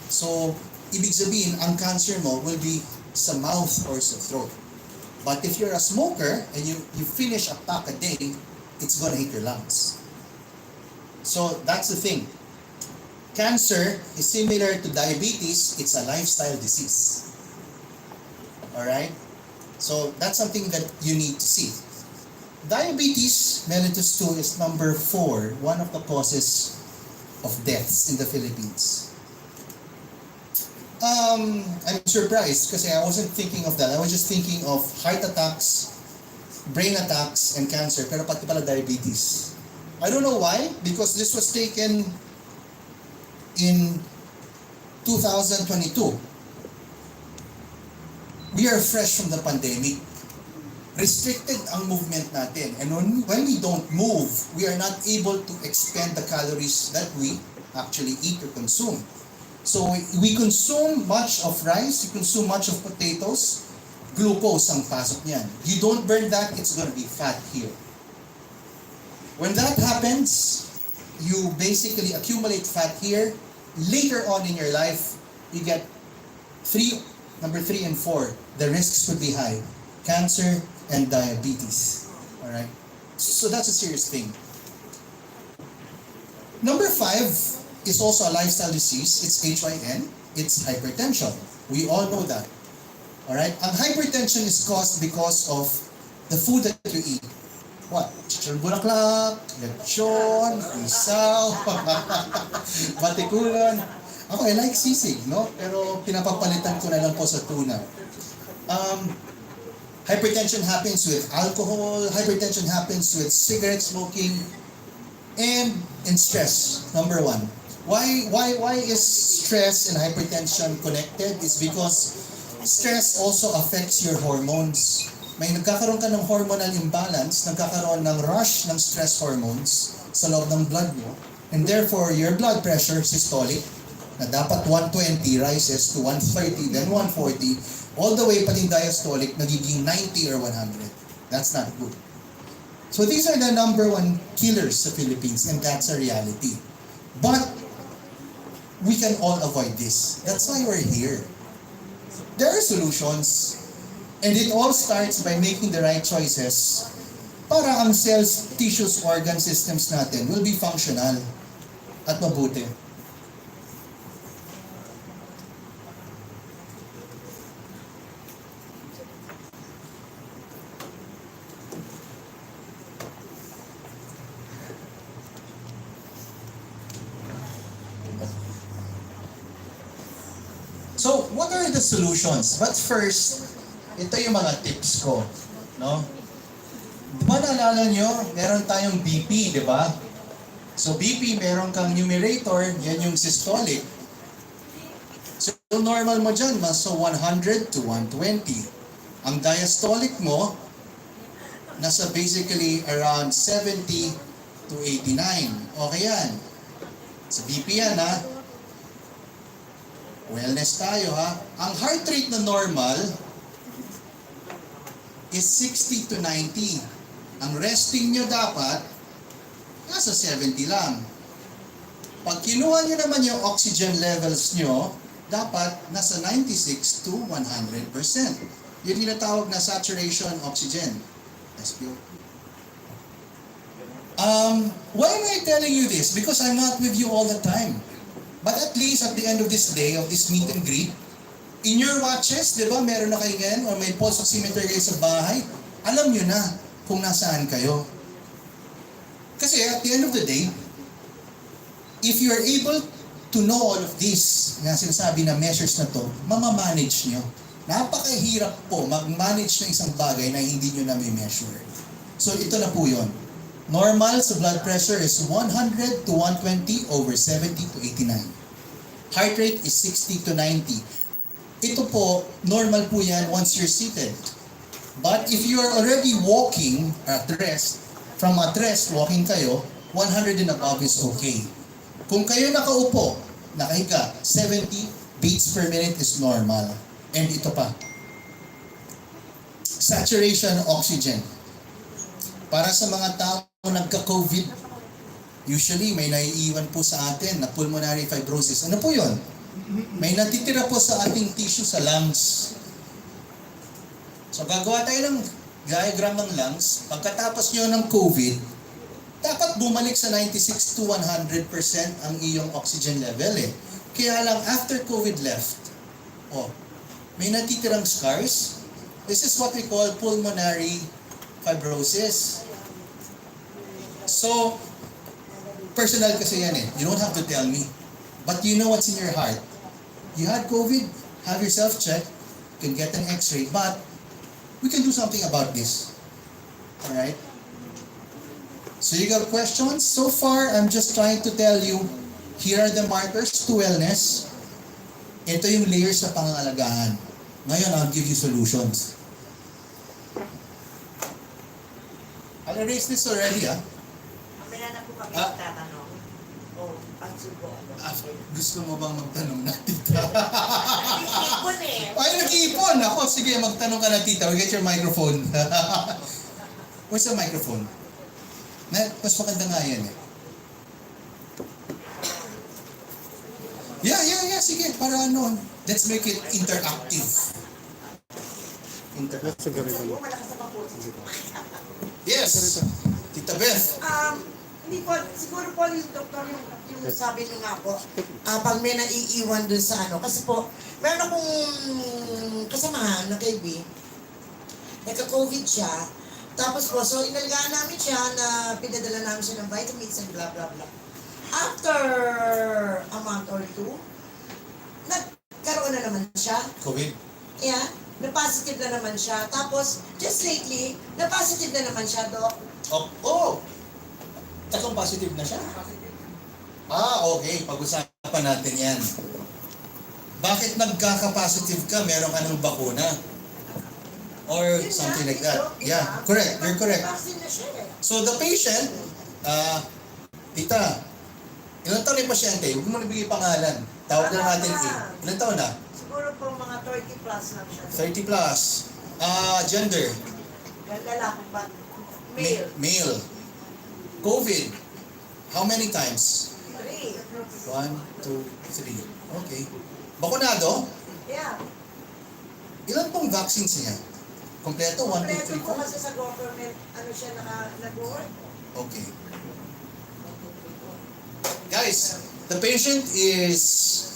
So, ibig sabihin, ang cancer mo will be sa mouth or sa throat. But if you're a smoker and you finish a pack a day, it's gonna hit your lungs. So, that's the thing. Cancer is similar to diabetes. It's a lifestyle disease. Alright? So, that's something that you need to see. Diabetes mellitus 2 is number 4, one of the causes of deaths in the Philippines. I'm surprised kasi I wasn't thinking of that. I was just thinking of heart attacks, brain attacks, and cancer, pero pati pala diabetes. I don't know why, because this was taken in 2022. We are fresh from the pandemic. Restricted ang movement natin. And when we don't move, we are not able to expend the calories that we actually eat or consume. So we consume much of rice, we consume much of potatoes, glucose ang pasok niyan. You don't burn that, it's gonna be fat here. When that happens, you basically accumulate fat here. Later on in your life, you get number 3 and 4, the risks would be high. Cancer and diabetes. Alright? So that's a serious thing. Number 5 is also a lifestyle disease. It's HYN. It's hypertension. We all know that. Alright? And hypertension is caused because of the food that you eat. What? Chichon bulaklak, lechon, isaw, batikulan. Ako, I like sisig, no? Pero pinapapalitan ko na lang po sa tuna. Hypertension happens with alcohol, hypertension happens with cigarette smoking, and in stress, number 1. Why is stress and hypertension connected? It's because stress also affects your hormones. May nagkakaroon ka ng hormonal imbalance, nagkakaroon ng rush ng stress hormones sa loob ng blood mo, and therefore your blood pressure systolic, na dapat 120 rises to 130, then 140, all the way pating diastolic, nagiging 90 or 100. That's not good. So these are the number 1 killers sa Philippines, and that's a reality. But we can all avoid this. That's why we're here. There are solutions, and it all starts by making the right choices para ang cells, tissues, organ systems natin will be functional at mabuti. So, what are the solutions? But first, ito yung mga tips ko, no? Di ba naalala nyo, meron tayong BP, di ba? So, BP, meron kang numerator, yan yung systolic. So, normal mo dyan, so 100 to 120. Ang diastolic mo, nasa basically around 70 to 89. Okay yan. Sa BP yan, ha? Wellness tayo, ha? Ang heart rate na normal is 60 to 90. Ang resting nyo dapat, nasa 70 lang. Pag kinuha nyo naman yung oxygen levels nyo, dapat nasa 96 to 100%. Yun yung tinatawag na saturation oxygen. SPO. Why am I telling you this? Because I'm not with you all the time. But at least at the end of this day, of this meet and greet, in your watches, di ba, meron na kayo ganyan, or may pulse oximeter kayo sa bahay, alam nyo na kung nasaan kayo. Kasi at the end of the day, if you are able to know all of this, na sinasabi na measures na to, mamamanage nyo. Napakahirap po mag-manage ng isang bagay na hindi nyo na-measure. So ito na po yun. Normal sa blood pressure is 100 to 120 over 70 to 89. Heart rate is 60 to 90. Ito po, normal po yan once you're seated. But if you are already walking at rest, from at rest, walking kayo, 100 and above is okay. Kung kayo nakaupo, nakahiga, 70 beats per minute is normal. And ito pa, saturation oxygen. Para sa mga tao nagka-COVID, usually may naiiwan po sa atin na pulmonary fibrosis. Ano po yun? May natitira po sa ating tissue sa lungs. So gagawa tayo ng diagram ng lungs. Pagkatapos nyo ng COVID, dapat bumalik sa 96 to 100% ang iyong oxygen level eh. Kaya lang after COVID left, may natitirang scars. This is what we call pulmonary fibrosis. So, personal kasi yan eh. You don't have to tell me. But you know what's in your heart. You had COVID, have yourself checked, you can get an x-ray, but we can do something about this. Alright? So you got questions? So far, I'm just trying to tell you, here are the markers to wellness. Ito yung layers na pangangalagaan. Ngayon, I'll give you solutions. I'll erase this already, ah. Mamaya na po kami tatanong. Pagsubo. Gusto mo bang magtanong na, tita? Nag-iipon eh. Ay, nag-iipon! Ako, sige, magtanong ka na, tita. We get your microphone. Where's the microphone? Mas maganda nga yan eh. Yeah, sige, para ano. Let's make it interactive. That's a very good. Yes, Tita Beth. Hindi po, siguro po yung doktor yung sabi niyo nga po, pag may naiiwan dun sa ano, kasi po, meron akong kasamahan na kay B, nagka-COVID siya, tapos po, so inalagaan namin siya na pinadala namin siya ng vitamins and blah blah blah. After a month or two, nagkaroon na naman siya. COVID. Yeah, na-positive na naman siya. Tapos, just lately, na-positive na naman siya, Doc. Tatlong positive na siya? Okay. Pag-usapan natin yan. Bakit nagkaka-positive ka? Meron ka ng bakuna? Or something like that. Yeah, correct. You're correct. Vaccine na siya eh. So the patient, tita, ilang taon na yung pasyente? Huwag mo nabigay pangalan. Tawag na natin ilang taon na? Siguro po mga 30 plus lang siya. 30 plus. Gender? Lalaki ba? Male. Male. COVID. How many times? 3. 1, 2, 3. Okay. Bakunado? Yeah. Ilan pong vaccines niya? Kompleto? 1, 2, Kompleto 3, po kasi sa government, ano siya nag-work. 4? Okay. Guys, the patient is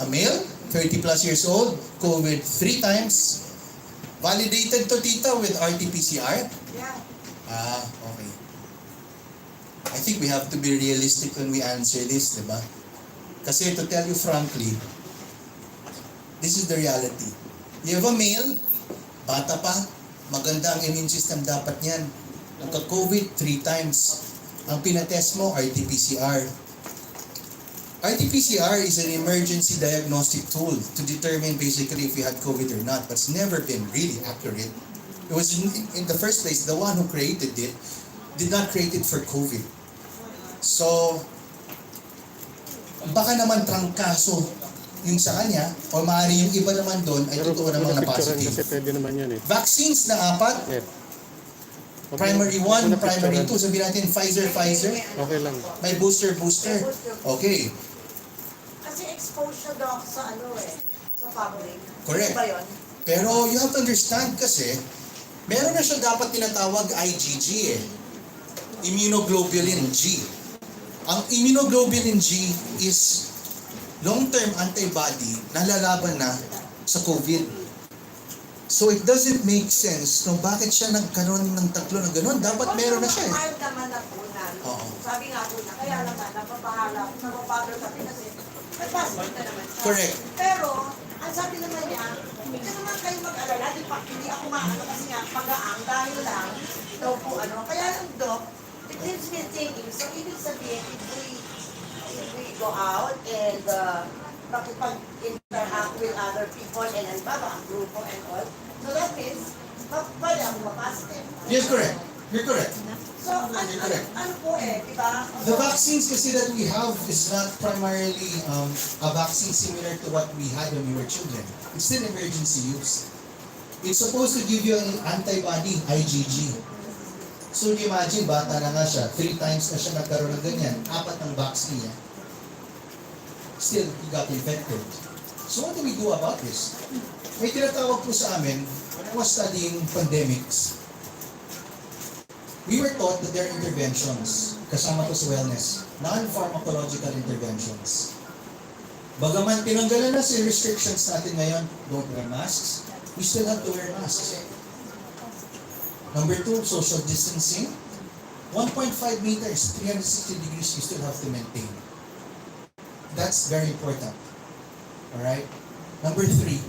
a male, 30 plus years old, COVID 3 times. Validated to tita with RT-PCR? Yeah. Okay. I think we have to be realistic when we answer this, di ba? Kasi to tell you frankly, this is the reality. You have a male, bata pa, maganda ang immune system dapat niyan. Nagka-COVID 3 times. Ang pinatest mo, RT-PCR. RT-PCR is an emergency diagnostic tool to determine basically if you had COVID or not, but it's never been really accurate. It was in the first place, the one who created it did not create it for COVID. So, baka naman trangkaso yung sa kanya, o maaari yung iba naman doon ay totoo namang na Kasi positive. pwede naman yan eh. Vaccines na 4, Yeah. primary 1, primary 2, sabihin natin Pfizer. Okay lang. May booster. Okay, Kasi exposed siya, Doc, sa ano eh, sa public. Correct. Ano ba yun? pero you have to understand kasi, meron na siya dapat tinatawag IgG eh. Immunoglobulin G. Ang immunoglobulin G is long-term antibody na lalaban na sa COVID. So it doesn't make sense no bakit siya nagkaroon ng tatlo na gano'n. Dapat meron na siya eh. Mild naman na po na. Oo. Sabi nga po na, kaya naman, napapahala, napapagod kami kasi may positive na naman siya. Correct. Pero, ang sabi naman niya, hindi naman kayo mag-alala, di pa, hindi ako maano kasi nga pag-aang dahil lang daw po ano. Kaya lang Dok, it leaves me thinking, so ibig sabihin, if we go out and makipag-interact with other people and halimbawa ang grupo and all, so that means, pwede ako mapasitin. Yes, correct. You're correct. So, ano po di ba? The vaccines kasi that we have is not primarily a vaccine similar to what we had when we were children. It's still emergency use. It's supposed to give you an antibody, IgG. So imagine, bata na nga siya, 3 times na siya nagkaroon ng ganyan, 4 ng vaccine niya. Still, he got infected. So what do we do about this? May tinatawag po sa amin, when I was studying pandemics, we were taught that there are interventions, kasama to sa wellness, non-pharmacological interventions. Bagaman tinanggalan na si restrictions natin ngayon, don't wear masks, we still have to wear masks. Number 2, social distancing. 1.5 meters, 360 degrees, you still have to maintain. That's very important. Alright? Number 3,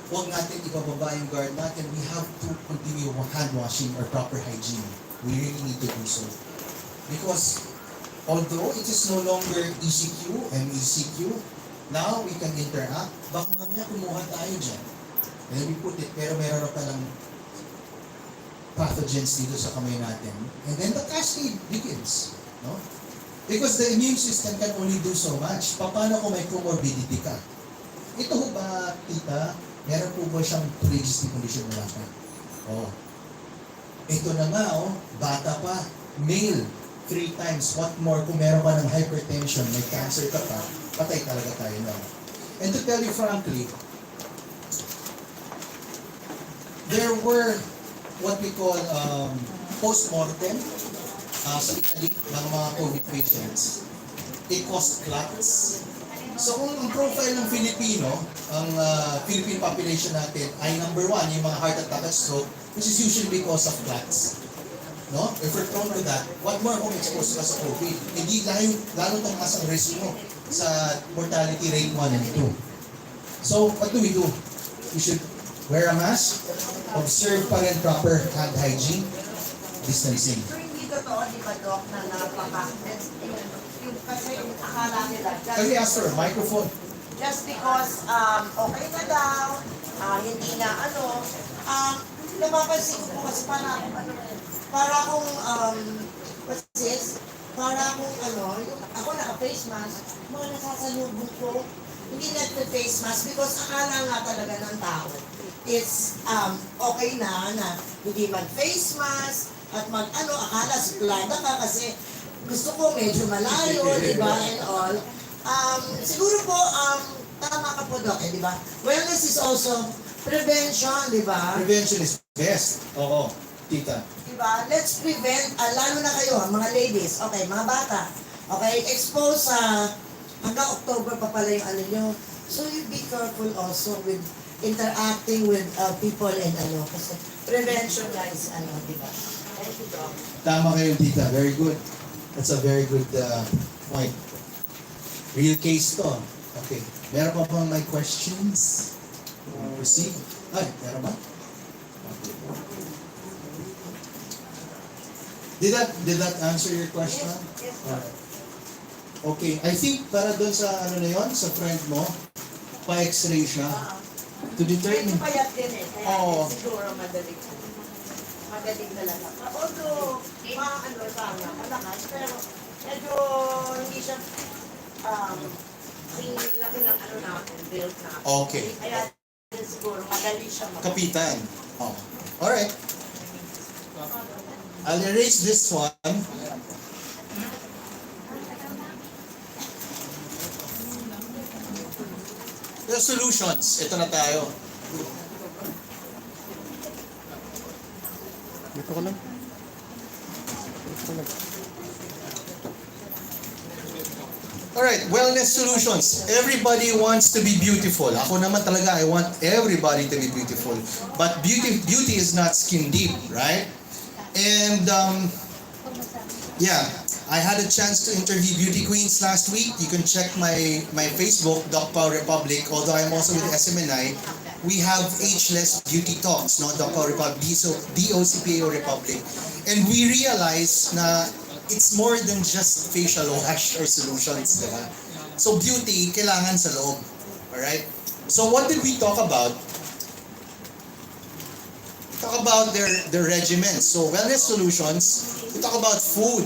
huwag natin ibababa yung guard natin. We have to continue hand washing or proper hygiene. We really need to do so. Because although it is no longer ECQ and ECQ, now we can interact. Baka mamaya kumuha tayo dyan. And we put it, pero meron na palang pathogens dito sa kamay natin. And then the cascade begins. No? Because the immune system can only do so much. Paano kung may comorbidity ka? Ito ho ba, tita, meron po ba siyang pre-existing condition na bata? Oh. Ito na nga, bata pa, male, 3 times. What more kung meron ka ng hypertension, may cancer ka pa, patay talaga tayo na. And to tell you frankly, there were what we call post-mortem sa Italy ng mga COVID patients. It caused clots. So kung ang profile ng Filipino, ang Philippine population natin ay number 1, yung mga heart attack at stroke, which is usually because of clots. No? If we're prone to that, what more kung exposed ka sa COVID? Hindi lalo itong mas ang risk mo sa mortality rate 1 and 2. So what do? We should wear a mask, observe pa rin proper hand hygiene, distancing. So hindi totoo, di ba Doc, na napaka-test kasi yung akala nila. Can we ask for a microphone? Just because okay na daw, hindi na napapansin ko po kasi para akong what's this? Para akong yung ako naka-face mask, mga nasasalubong ko, hindi nagpe-face mask because akala nga talaga ng tao. It's okay na hindi mag-face mask at akala suplada ka kasi gusto ko medyo malayo, di ba, and all. Siguro po, tama ka po, Doc, di ba? Wellness is also prevention, di ba? Prevention is best. Oo, tita. Di ba? Let's prevent, lalo na kayo, mga ladies, okay, mga bata, okay, expose hanggang October pa pala yung nyo. So you be careful also with interacting with people and kasi prevention guys, di ba? Thank you, Doc. Tama kayo, tita. Very good. That's a very good point. Real case to. Okay. Meron pa bang may questions? Proceed. Ay, meron ba? Did that answer your question? Yes, Alright. Okay. I think para doon sa na yon, sa friend mo, pa-x-ray siya. To determine. Medyo payat din kaya Oo. siguro madaling talaga. Although, malakas, pero medyo hindi siya laki ng natin, build natin. Okay. Kaya siguro madali siya Kapitan. Oh. Alright. I'll erase this one. The solutions. Ito na tayo. Dito ko lang. Alright, wellness solutions. Everybody wants to be beautiful. Ako naman talaga, I want everybody to be beautiful. But beauty is not skin deep, right? And Yeah, I had a chance to interview beauty queens last week. You can check my Facebook, Doc Pao Republic. Although I'm also with SMNI, we have ageless beauty talks, no? Doc Pao Republic, DOCPAO Republic. And we realize na it's more than just facial wash or solutions, diba? So beauty, kailangan sa loob. Alright? So what did we talk about? Talk about their regimens. So wellness solutions, we talk about food,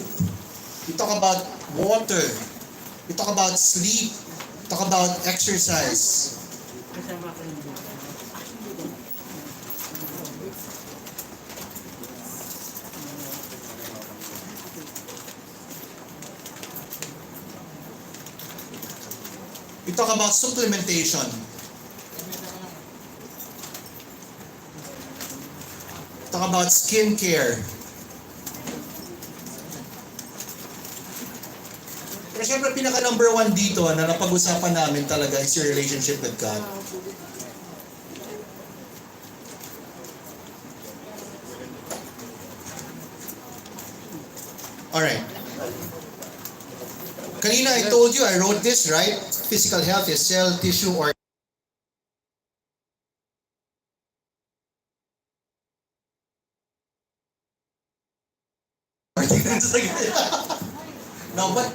we talk about water, we talk about sleep, we talk about exercise. We talk about supplementation. Talk about skincare. Pero syempre, pinaka number one dito na napag-usapan namin talaga is your relationship with God. Alright. Kanina I told you, I wrote this, right? Physical health is cell, tissue, or no, but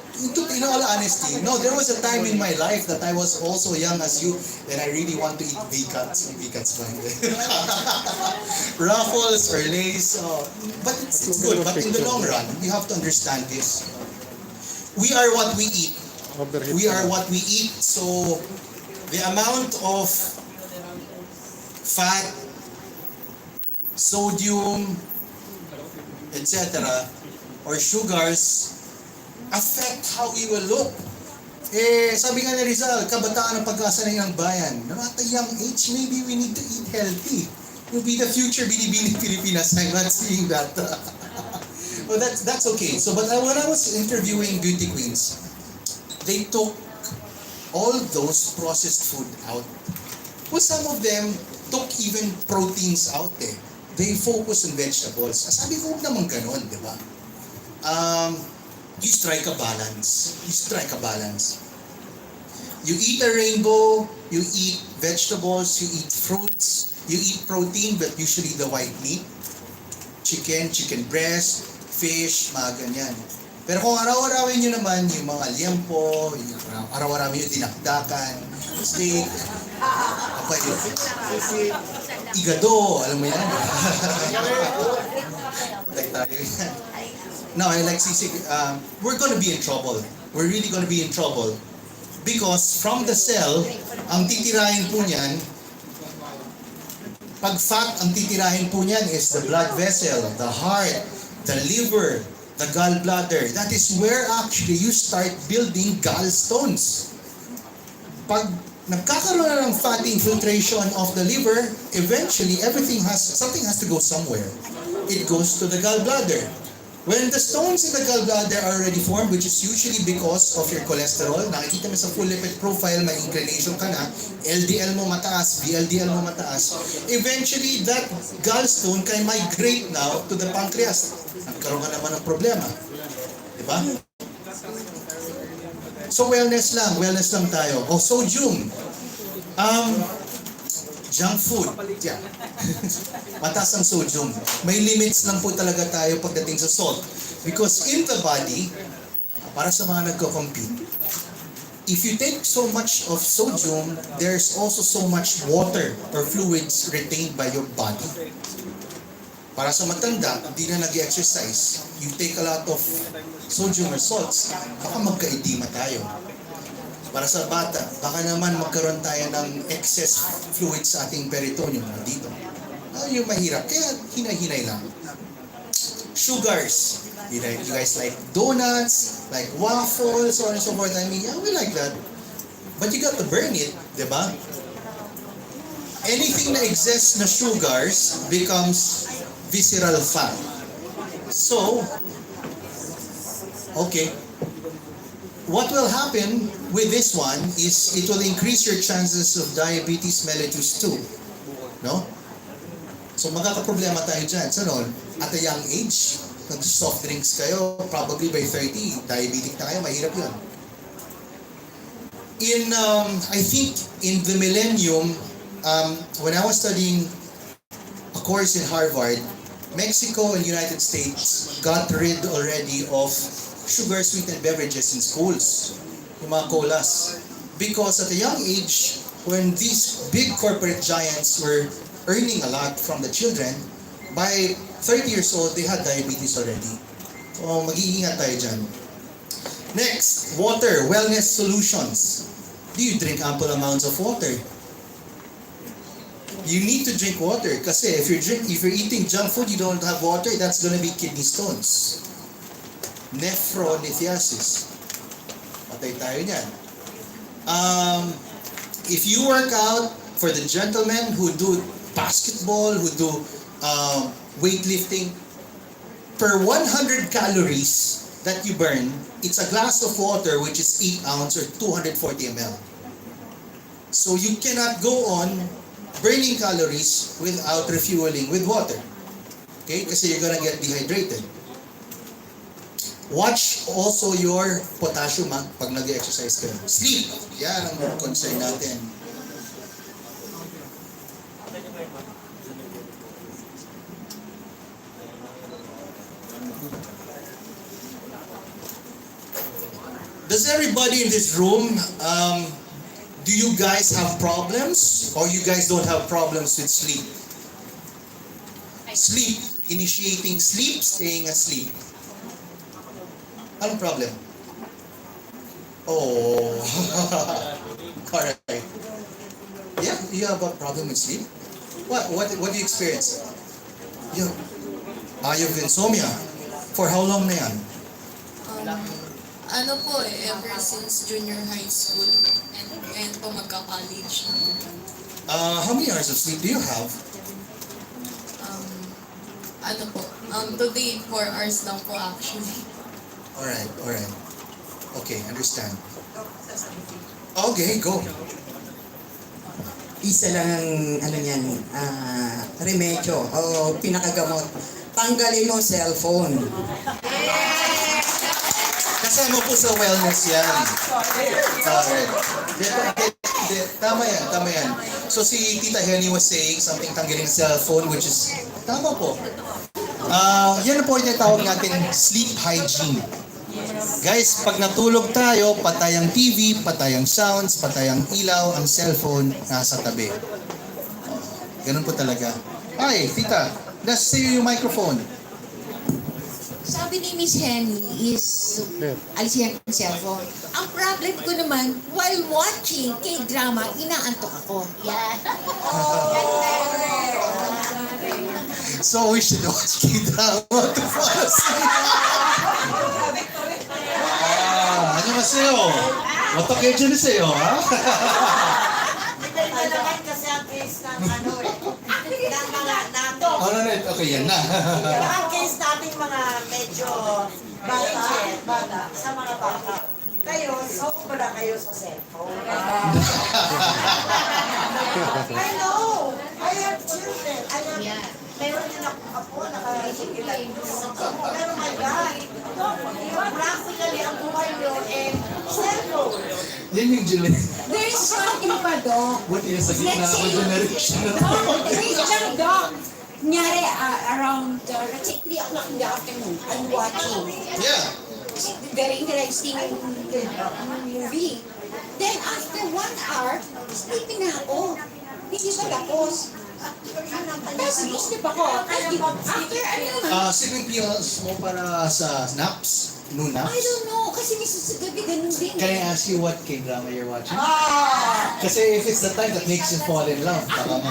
in all honesty, no, there was a time in my life that I was also young as you, and I really want to eat V-cuts. V-cuts ba hindi? Ruffles or Lays. But it's good. But in the long run, you have to understand this. We are what we eat. We are what we eat. So the amount of fat, sodium, etc., or sugars affect how we will look. Sabi nga ni Rizal, kabataan ang pag-asa ng bayan. No, at a young age, maybe we need to eat healthy. You'll be the future Binibining Pilipinas. I'm not saying that. Well, that's okay. So, but when I was interviewing beauty queens, they took all those processed food out. Well, some of them took even proteins out eh. They focus on vegetables. Sabi ko, huwag naman ganun, di ba? You strike a balance. You strike a balance. You eat a rainbow, you eat vegetables, you eat fruits, you eat protein, but usually the white meat. Chicken, chicken breast, fish, mga ganyan. Pero kung araw-arawin nyo naman yung mga liempo, araw-arawin yung dinakdakan, steak, igado, alam mo yan? Like tayo yan. No, I like sisig. We're gonna be in trouble. We're really gonna be in trouble. Because from the cell, ang titirahin po niyan, pag fat, ang titirahin po niyan is the blood vessel, the heart, the liver, the gallbladder. That is where actually you start building gallstones. Pag nagkakaroon na ng fatty infiltration of the liver, eventually something has to go somewhere. It goes to the gallbladder. When the stones in the gallbladder are already formed, which is usually because of your cholesterol, nakikita mo sa full lipid profile, may inclination ka na, LDL mo mataas, VLDL mo mataas, eventually that gallstone can migrate now to the pancreas. Nagkaroon ka naman ng problema. Diba? So wellness lang tayo. Oh, sodium. Junk food. Yeah. Mataas ang sodium. May limits lang po talaga tayo pagdating sa salt. Because in the body, para sa mga nagko-compete, if you take so much of sodium, there's also so much water or fluids retained by your body. Para sa matanda, hindi na nag-exercise, you take a lot of sodium or salts, baka magka-edema tayo. Para sa bata, baka naman magkaroon tayo ng excess fluid sa ating peritoneum dito. Yung mahirap, kaya hinay-hinay lang. Sugars. You guys like donuts, like waffles, so on and so forth. I mean, yeah, we like that. But you got to burn it, di ba? Anything na excess na sugars becomes visceral fat. So, okay. What will happen with this one is it will increase your chances of diabetes mellitus 2. No? So magkakaproblema tayo dyan. So, no, at a young age, nag-soft drinks kayo, probably by 30, diabetic na kayo, mahirap yun. I think in the millennium, when I was studying a course in Harvard, Mexico and United States got rid already of sugar sweetened beverages in schools, yung mga colas. Because at a young age, when these big corporate giants were earning a lot from the children, by 30 years old, they had diabetes already. So, mag-iingat tayo dyan. Next, water, wellness solutions. Do you drink ample amounts of water? You need to drink water kasi if you're eating junk food, you don't have water, that's gonna be kidney stones. Nephrolithiasis. Patay tayo niyan. If you work out, for the gentlemen who do basketball, who do weightlifting, per 100 calories that you burn, it's a glass of water which is 8 ounce or 240 ml. So you cannot go on burning calories without refueling with water. Okay? Kasi you're gonna get dehydrated. Watch also your potassium pag nag-exercise kayo. Sleep. Yan ang concern natin. Does everybody in this room, do you guys have problems or you guys don't have problems with sleep? Sleep, initiating sleep, staying asleep. Anong problem? Oh, correct. Yeah, you have a problem with sleep? What do you experience? You have insomnia. For how long na yan? Ano po ever since junior high school and po magka-college. How many hours of sleep do you have? Today 4 hours lang po actually. Alright. Okay, understand. Okay, go. Isa lang ang remedyo o pinakagamot. Tanggalin mo cellphone. Kasama po sa wellness yan. Alright. Tama yan. So si Tita Henny was saying something tanggalin cellphone, which is, tama po. Yan po yung tawag natin sleep hygiene. Guys, pag natulog tayo, patay ang TV, patay ang sounds, patay ang ilaw, ang cellphone, nasa tabi. Ganun po talaga. Hi, Tita, let's see yung microphone. Sabi ni Miss Henny is alisin ang cellphone. Ang problem ko naman, while watching K-drama, inaantok ako. Yan. So we should watch K-drama to fall asleep. 안녕하세요. 어떻게 지내세요? Ito naman kasi ang case ng ng mga nato. Okay, yan na. Ang case nating mga medyo bata sa mga bata. Kayo, sobra kayo sa cellphone. I know. I have children. Meron din ako nakasigilan. Pero my God, practically ang buhay nyo cellphone. Yan yung Julie. There's something pa, Doc. Buti yung sa gitna ako generation na to. Wait lang, Doc. Kunyari, around, let's say, 3 o'clock in the afternoon, I'm watching. Yeah. Very interesting movie. Then, after 1 hour, sleeping na ako. Hindi pa tapos. Tapos, sleep ako. After, Sleeping pills mo para sa naps? No naps? I don't know. Kasi minsan sa gabi, ganun din. Can I ask you what K-drama you're watching? Kasi if it's the time that makes you fall in love, baka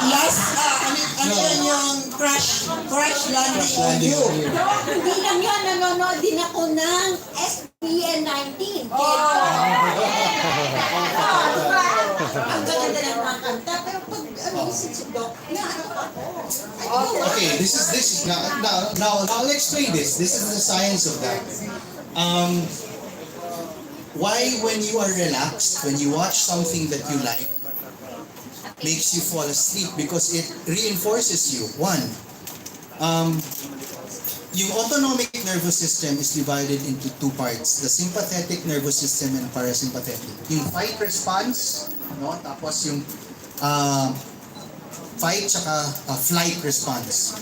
Last, ano yan yung crash landing on you. Hindi lang yun. Nanonood din ako ng SPN 19. Ang ganda ng mga kanta. Pero pag isip si Doc, naano ako. Okay, this is now I'll explain this. This is the science of that. Why when you are relaxed, when you watch something that you like, makes you fall asleep because it reinforces you. One, Yung autonomic nervous system is divided into two parts, the sympathetic nervous system and parasympathetic. Yung fight response, no? Tapos yung fight tsaka flight response.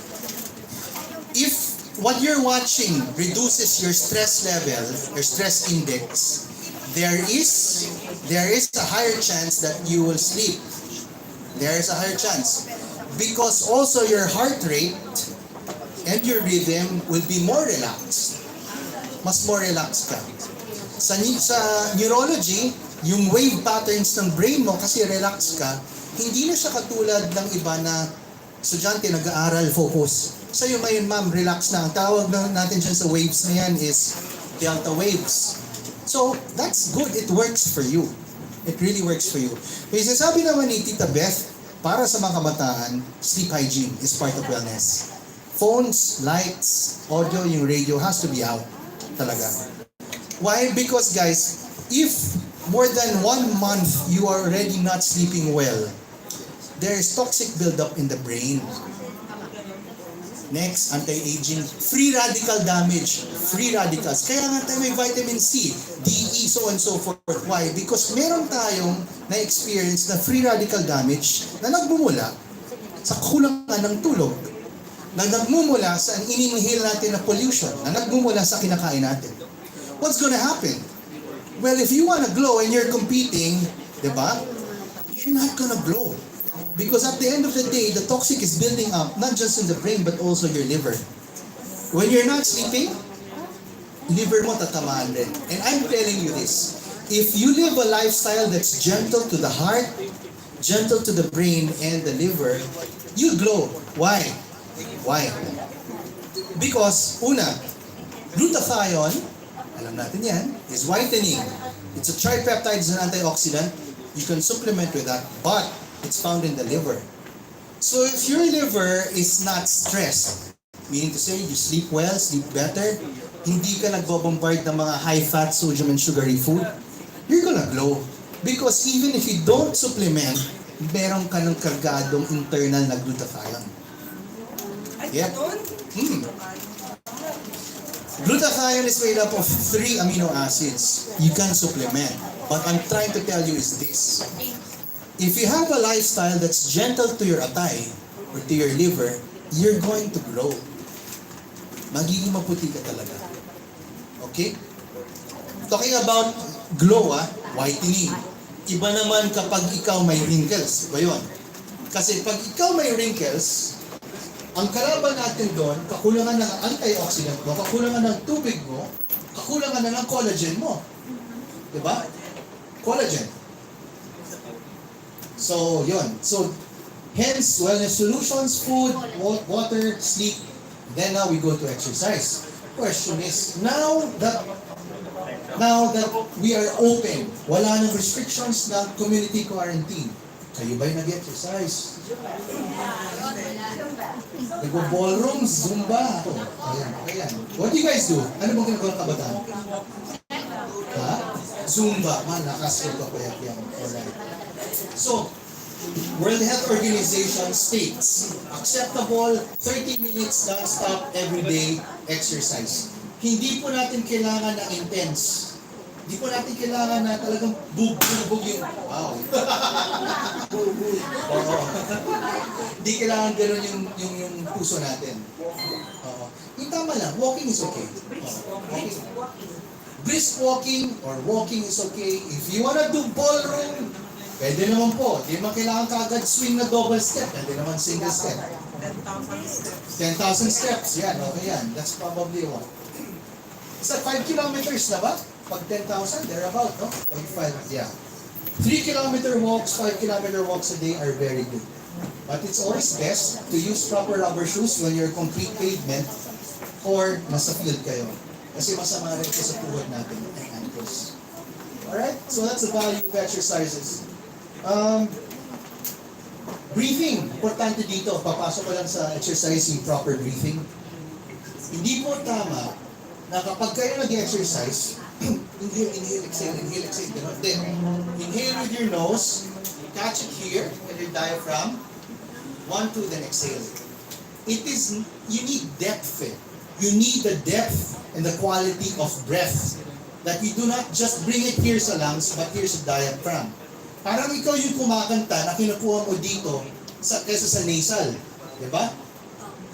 If what you're watching reduces your stress level, your stress index, there is a higher chance that you will sleep. There is a higher chance. Because also your heart rate and your rhythm will be more relaxed. Mas more relaxed ka. Sa neurology, yung wave patterns ng brain mo, kasi relax ka, hindi na siya katulad ng iba na estudyante nag-aaral, focus. Sa'yo ngayon, ma'am, relax na. Ang tawag natin dyan sa waves na yan is delta waves. So, that's good. It works for you. It really works for you. Kasi sabi naman ni Tita Beth, para sa mga kabataan, sleep hygiene is part of wellness. Phones, lights, audio, yung radio has to be out. Talaga. Why? Because guys, if more than 1 month you are already not sleeping well, there is toxic buildup in the brain. Next, anti-aging, free radical damage, free radicals. Kaya nga tayo may vitamin C, D, E, so on and so forth. Why? Because meron tayong na-experience na free radical damage na nagmumula sa kulangan ng tulog, na nagmumula sa ininhale natin na pollution, na nagmumula sa kinakain natin. What's gonna happen? Well, if you wanna glow and you're competing, diba? You're not gonna glow. Because at the end of the day, the toxic is building up, not just in the brain, but also your liver. When you're not sleeping, liver mo tatamaan rin. And I'm telling you this, if you live a lifestyle that's gentle to the heart, gentle to the brain and the liver, you glow. Why? Why? Because, una, glutathione, alam natin yan, is whitening. It's a tripeptide, it's an antioxidant. You can supplement with that, but it's found in the liver. So if your liver is not stressed, meaning to say you sleep well, sleep better, hindi ka nagbobombard ng mga high-fat, sodium, and sugary food, you're gonna glow. Because even if you don't supplement, meron ka ng kargadong internal na glutathione. Yep. Glutathione is made up of 3 amino acids. You can supplement. But I'm trying to tell you is this. If you have a lifestyle that's gentle to your atay or to your liver, you're going to glow. Magiging maputi ka talaga. Okay? Talking about glow, whitening. Iba naman kapag ikaw may wrinkles. Iba yun. Kasi pag ikaw may wrinkles, ang kalaban natin doon, kakulangan ng antioxidant mo, kakulangan ng tubig mo, kakulangan na ng collagen mo. Diba? Collagen. So, yun. So, hence, wellness solutions, food, water, sleep. Then now we go to exercise. Question is, now that we are open, wala nang restrictions na community quarantine, kayo ba'y nag-exercise? Nag-ballroom, Zumba. Ayan. What do you guys do? Ano bang ginagawa ng kabataan? Ha? Zumba. Lakas ko pa yan. Alright. So, World Health Organization states, acceptable 30 minutes non-stop everyday exercise. Hindi po natin kailangan na intense. Hindi po natin kailangan na talagang bug yung, wow. Oo. Hindi kailangan gano'n yung puso natin. Oo. Yung tama lang, walking is okay. Walking. Brisk walking or walking is okay. If you wanna do ballroom, pwede naman po. Hindi naman kailangan kaagad swing na double step. Pwede naman single step. 10,000 steps. Yan, okay yan. That's probably one. Is that 5 kilometers na ba? Pag 10,000, they're about, no? 0.5, yeah. 3-kilometer walks, 5-kilometer walks a day are very good. But it's always best to use proper rubber shoes when you're concrete pavement or nasa field kayo. Kasi masama rin ito sa tuhod natin and ankles. Alright? So that's the value of exercises. Breathing. Importante dito. Papasok ko lang sa exercise yung proper breathing. Hindi po tama na kapag kayo nag-exercise, inhale, exhale, gano'n. Then, inhale with your nose, catch it here, with your diaphragm, 1, 2, then exhale. You need depth. you need the depth and the quality of breath. That you do not just bring it here sa lungs, but here sa diaphragm. Parang ikaw yung kumakanta na kinukuha mo dito kesa sa nasal. Diba?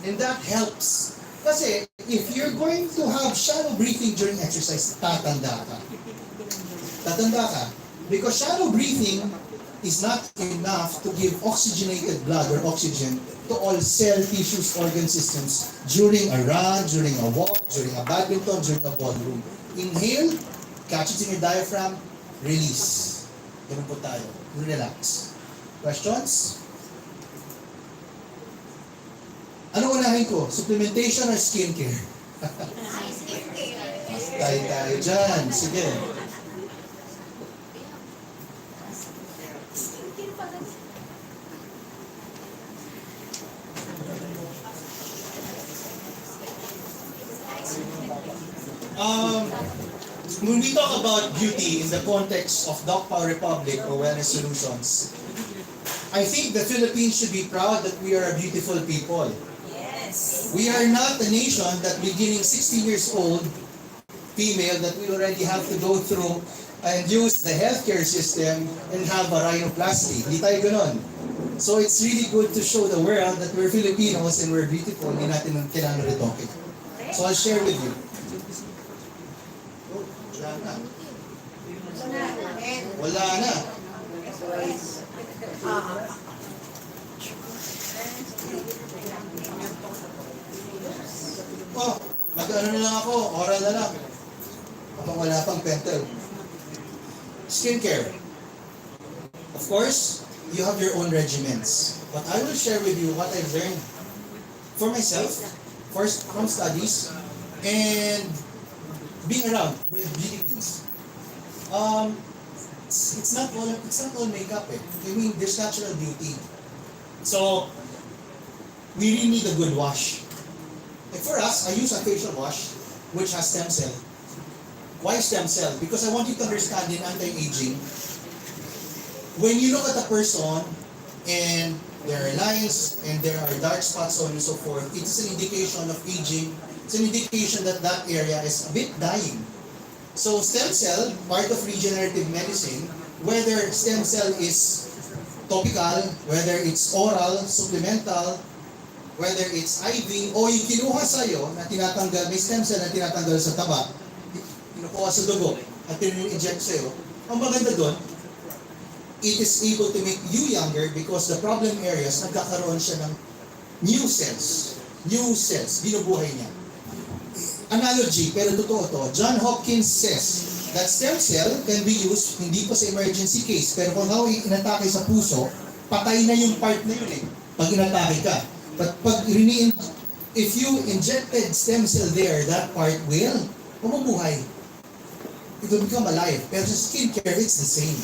And that helps. Kasi if you're going to have shallow breathing during exercise, tatanda ka. Tatanda ka. Because shallow breathing is not enough to give oxygenated blood or oxygen to all cell, tissues, organ systems during a run, during a walk, during a badminton, during a ballroom. Inhale, catch it in your diaphragm, release. Ganun po tayo. Relax. Questions? Ano unahin ko? Supplementation or skincare? Tayo dyan. Sige. When we talk about beauty in the context of Doc Power Republic or Wellness Solutions, I think the Philippines should be proud that we are a beautiful people. Yes. We are not a nation that beginning 16 years old, female, that we already have to go through and use the healthcare system and have a rhinoplasty. Hindi tayo ganon. So it's really good to show the world that we're Filipinos and we're beautiful. Hindi natin kailangan retoke. So I'll share with you. Wala na. Oh, mag-ano na lang ako, oral na lang. Kapag wala pang pentel. Skincare. Of course, you have your own regimens. But I will share with you what I've learned for myself, first from studies, and being around with beauty queens. It's not all makeup eh. I mean, there's natural beauty. So, we really need a good wash. Like for us, I use a facial wash which has stem cell. Why stem cell? Because I want you to understand in anti-aging, when you look at a person and there are lines and there are dark spots, so on and so forth, it is an indication of aging. It's an indication that that area is a bit dying. So stem cell, part of regenerative medicine, whether stem cell is topical, whether it's oral, supplemental, whether it's IV, o yung kinuha sa'yo na tinatanggal, may stem cell na tinatanggal sa taba, kinukuha sa dugo, at tininject sa'yo, ang maganda doon, it is able to make you younger because the problem areas, nagkakaroon siya ng new cells, binubuhay niya. Analogy, pero totoo to. John Hopkins says that stem cell can be used hindi pa sa emergency case, pero kung inatake sa puso, patay na yung part na yun eh, pag inatake ka. But if you injected stem cell there, that part will mabubuhay. It will become alive. Pero sa skincare, it's the same.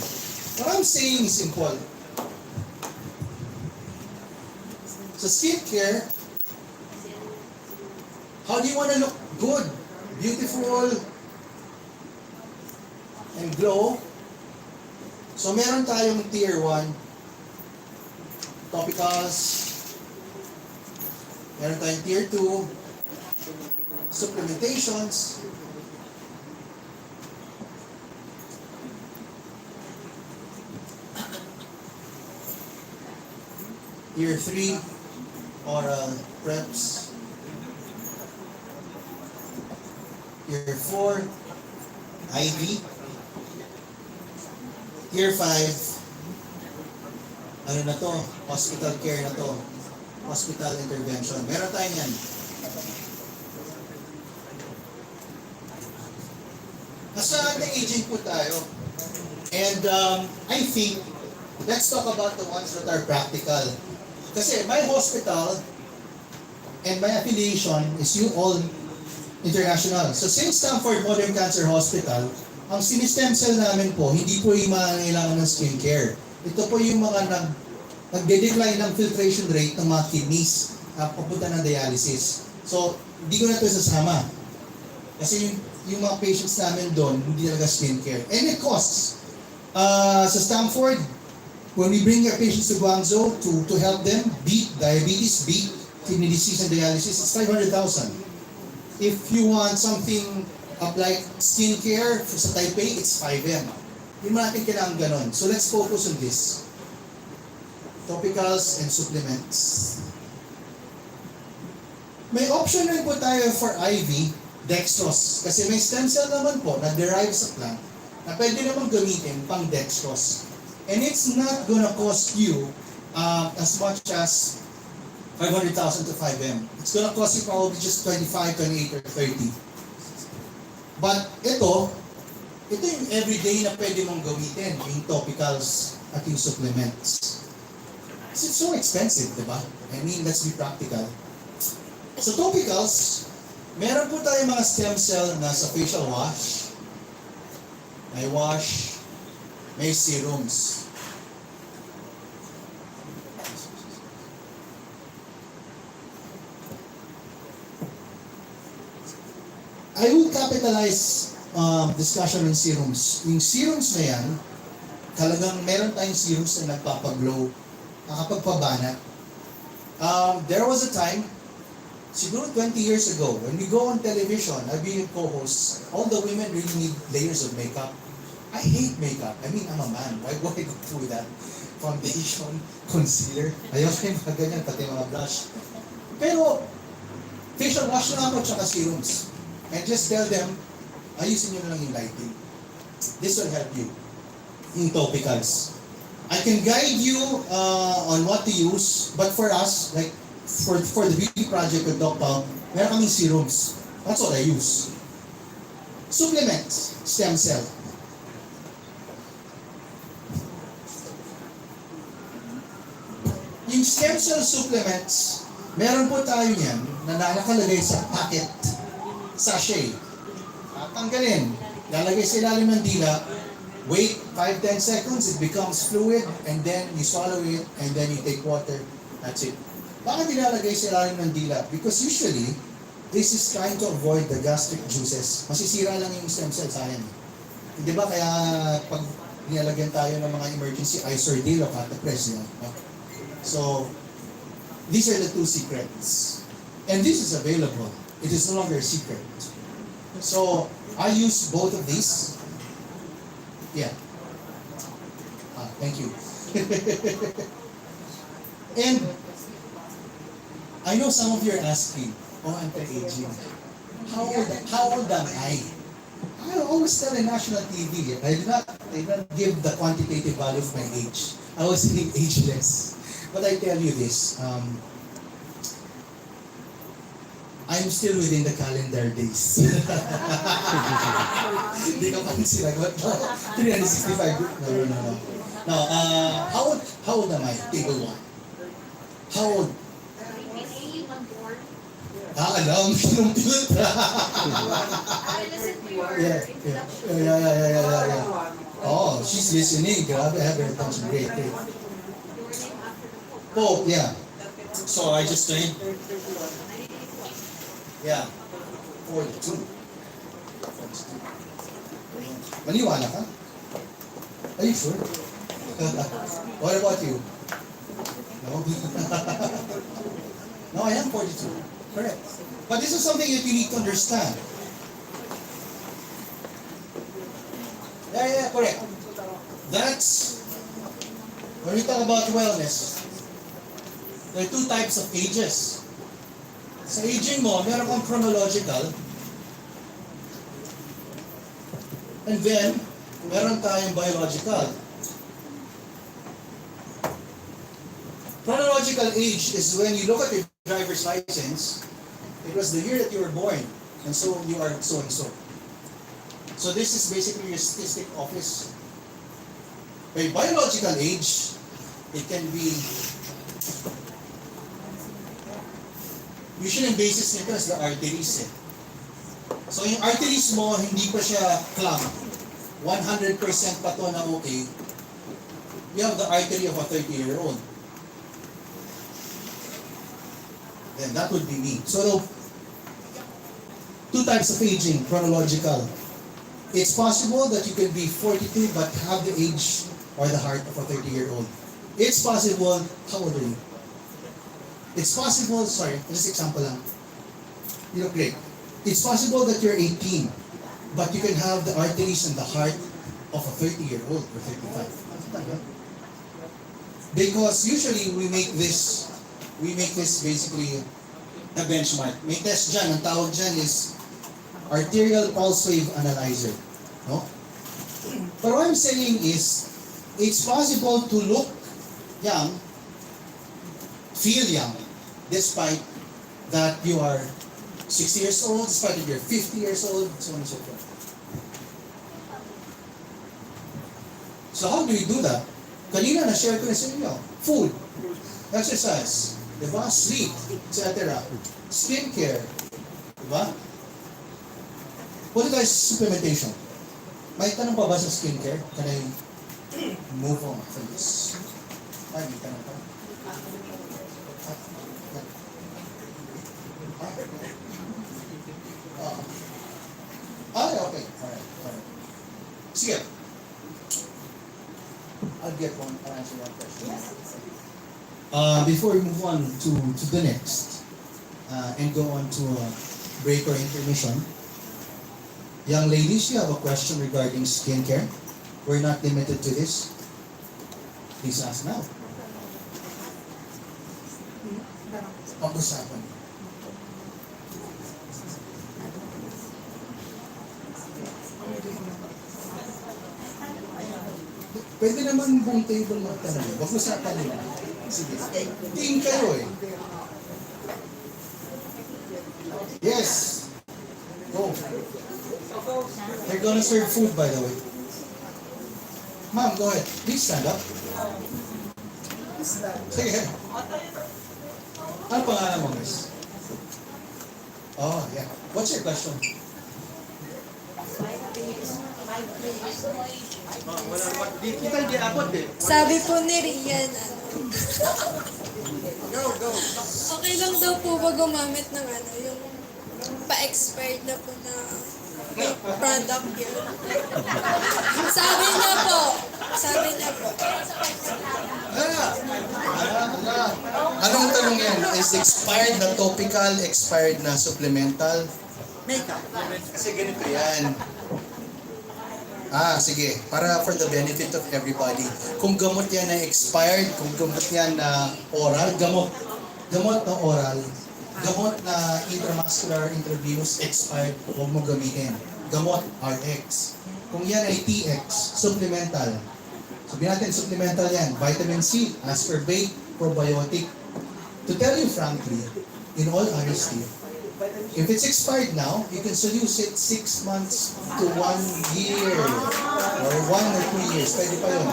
What I'm saying is simple. Sa skincare, how do you want to look good, beautiful, and glow? So meron tayong tier 1, topicals. Meron tayong tier 2, supplementations. Tier 3, oral preps. Tier 4, IV. Tier 5, ano na to? Hospital care na to. Hospital intervention. Meron tayo yan. Nasa anti-aging po tayo. And I think, let's talk about the ones that are practical. Kasi my hospital and my affiliation is you all international. So since Stanford Modern Cancer Hospital, ang sinistem cell namin po, hindi po yung mga kailangan ng skincare. Ito po yung mga nagde-decline ng filtration rate ng mga kidneys na papunta ng dialysis. So, hindi ko na ito sasama. Kasi yung mga patients namin doon, hindi talaga skincare. And it costs. Sa Stanford, when we bring our patients to Guangzhou to help them beat diabetes, beat kidney disease and dialysis, it's 500,000. If you want something like skincare sa type A, it's 5M. Hindi mo natin kailangan ganon. So let's focus on this. Topicals and supplements. May option rin po tayo for IV, dextrose. Kasi may stem cell naman po na derive sa plant na pwede naman gamitin pang dextrose. And it's not gonna cost you as much as 500,000 to 5M. It's gonna cost you probably just 25, 28, or 30. But ito yung everyday na pwede mong gamitin, yung topicals at yung supplements. It's so expensive, di ba? I mean, let's be practical. So topicals, meron po tayong mga stem cell na sa facial wash. May wash, may serums. I will capitalize discussion on serums. Yung serums na yan, talagang meron tayong serums na nagpapaglow, nakapagpabana. There was a time, siguro 20 years ago, when we go on television, I've been co-host, all the women really need layers of makeup. I hate makeup. I mean, I'm a man. Why would I go through that? Foundation, concealer. Ayoko yung mga ganyan, pati mga blush. Pero, facial wash na ako tsaka serums. And just tell them, ayusin nyo na lang yung lighting. This will help you. Yung topicals. I can guide you on what to use, but for us, like for the beauty project with Doc Pao, meron kaming serums. That's what I use. Supplements, stem cell. Yung stem cell supplements, meron po tayo yan na nakalagay sa packet, sachet. Tanggalin. Lalagay sa ilalim ng dila. Wait 5-10 seconds, it becomes fluid, and then you swallow it, and then you take water. That's it. Bakit nilalagay sa ilalim ng dila? Because usually, this is trying to avoid the gastric juices. Masisira lang yung stem cells sa ayan. Di ba kaya pag nilalagyan tayo ng mga emergency Isordil o Catapres, so these are the two secrets. And this is available. It is no longer a secret. So, I use both of these. Yeah. Thank you. And I know some of you are asking, anti-aging. How old am I? I always tell in national TV, I did not give the quantitative value of my age. I was saying ageless. But I tell you this, I'm still within the calendar days. Hindi ka pa sila. 365. No. No, how old am I? Table 1. How old? Alam, kinumpute. Yeah. Oh, she's listening. Grabe, I have her attention. Great. Oh, yeah. So I just trained. Yeah. 42. Maniwala ka? Are you sure? What about you? No? No, I am 42. Correct. But this is something that you need to understand. Yeah, correct. That's, when we talk about wellness, there are two types of ages. Sa aging mo, meron kang chronological, and then, meron tayong biological. Chronological age is when you look at your driver's license, it was the year that you were born, and so you are so and so. So this is basically your statistic office. By biological age, it can be, usually ang basis nito is the arteries. So yung arteries mo, hindi pa siya clogged. 100% pa to na okay. You have the artery of a 30-year-old. Then that would be me. So, two types of aging, chronological. It's possible that you can be 42 but have the age or the heart of a 30-year-old. It's possible, how old are you? It's possible, sorry, just example lang. You look great. It's possible that you're 18, but you can have the arteries and the heart of a 30-year-old or 35. Because usually we make this basically a benchmark. May test dyan, ang tawag dyan is arterial pulse wave analyzer. No? But what I'm saying is, it's possible to look young, feel young, despite that you are 60 years old, despite that you're 50 years old, so on and so forth. So how do we do that? Kanina na-share ko na sa inyo. Food, exercise, diba? Sleep, etc. Skincare, diba? What is supplementation? May tanong pa ba sa skincare? Can I move on from this? Ay, may tanong pa. Okay. Alright. Sige. I'll get one to answer that question. Before we move on to the next, and go on to break or intermission, young ladies, you have a question regarding skincare. We're not limited to this. Please ask now. Pag-usapan. Pwede naman buong table magtanong. Huwag mo sa kanila. Sige. Tingin kayo eh. Yes. Go. They're gonna serve food, by the way. Ma'am, go ahead. Please stand up. Sige. Ano pangalan mo, miss? Oh, yeah. What's your question? Sabi po ni Rian, okay lang daw po ba gumamit ng yung pa-expired na po na product yun. Sabi niya po. Anong tanong yan? Is expired na topical, expired na supplemental? Makeup. Kasi ganito yan. Sige. Para for the benefit of everybody. Kung gamot yan na expired, kung gamot yan na oral, gamot na oral, gamot na intramuscular, intravenous, expired, huwag mo gamitin. Gamot, RX. Kung yan ay TX, supplemental. Sabihin natin, supplemental yan. Vitamin C, ascorbate, probiotic. To tell you frankly, in all honesty, if it's expired now, you can still use it 6 months to 1 year or 1 or 2 years. Pwede pa yun.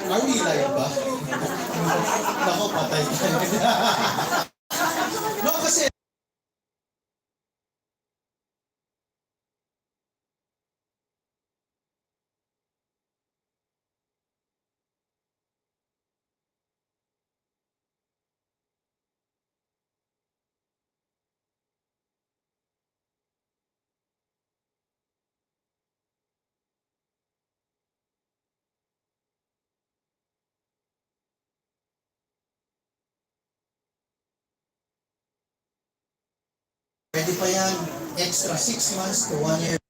Are we live ba? Nako, patay ka. No, kasi pwede pa yan extra 6 months to 1 year.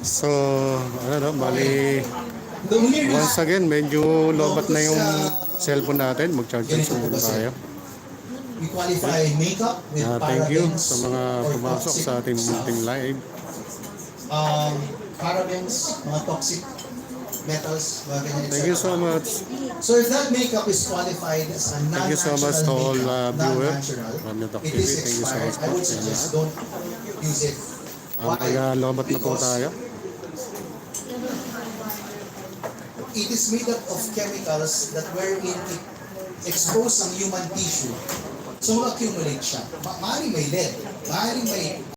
So, bali, once again, medyo lobat na yung cellphone natin. Mag-charge muna tayo. We qualify makeup with Thank you parabens sa mga or pumasok toxic sa ating munting live. Parabens, mga toxic metals, mga ganyan, Thank you so much. So if that makeup is qualified as a Thank you so much to all non-natural viewers non-natural, from Youtube it TV. is Thank you so expired. much I would po. suggest don't use it. Why? Lobat na po Because tayo. it is made up of chemicals that wherein it expose ang human tissue. So accumulate siya. Maaaring may lead, maaaring may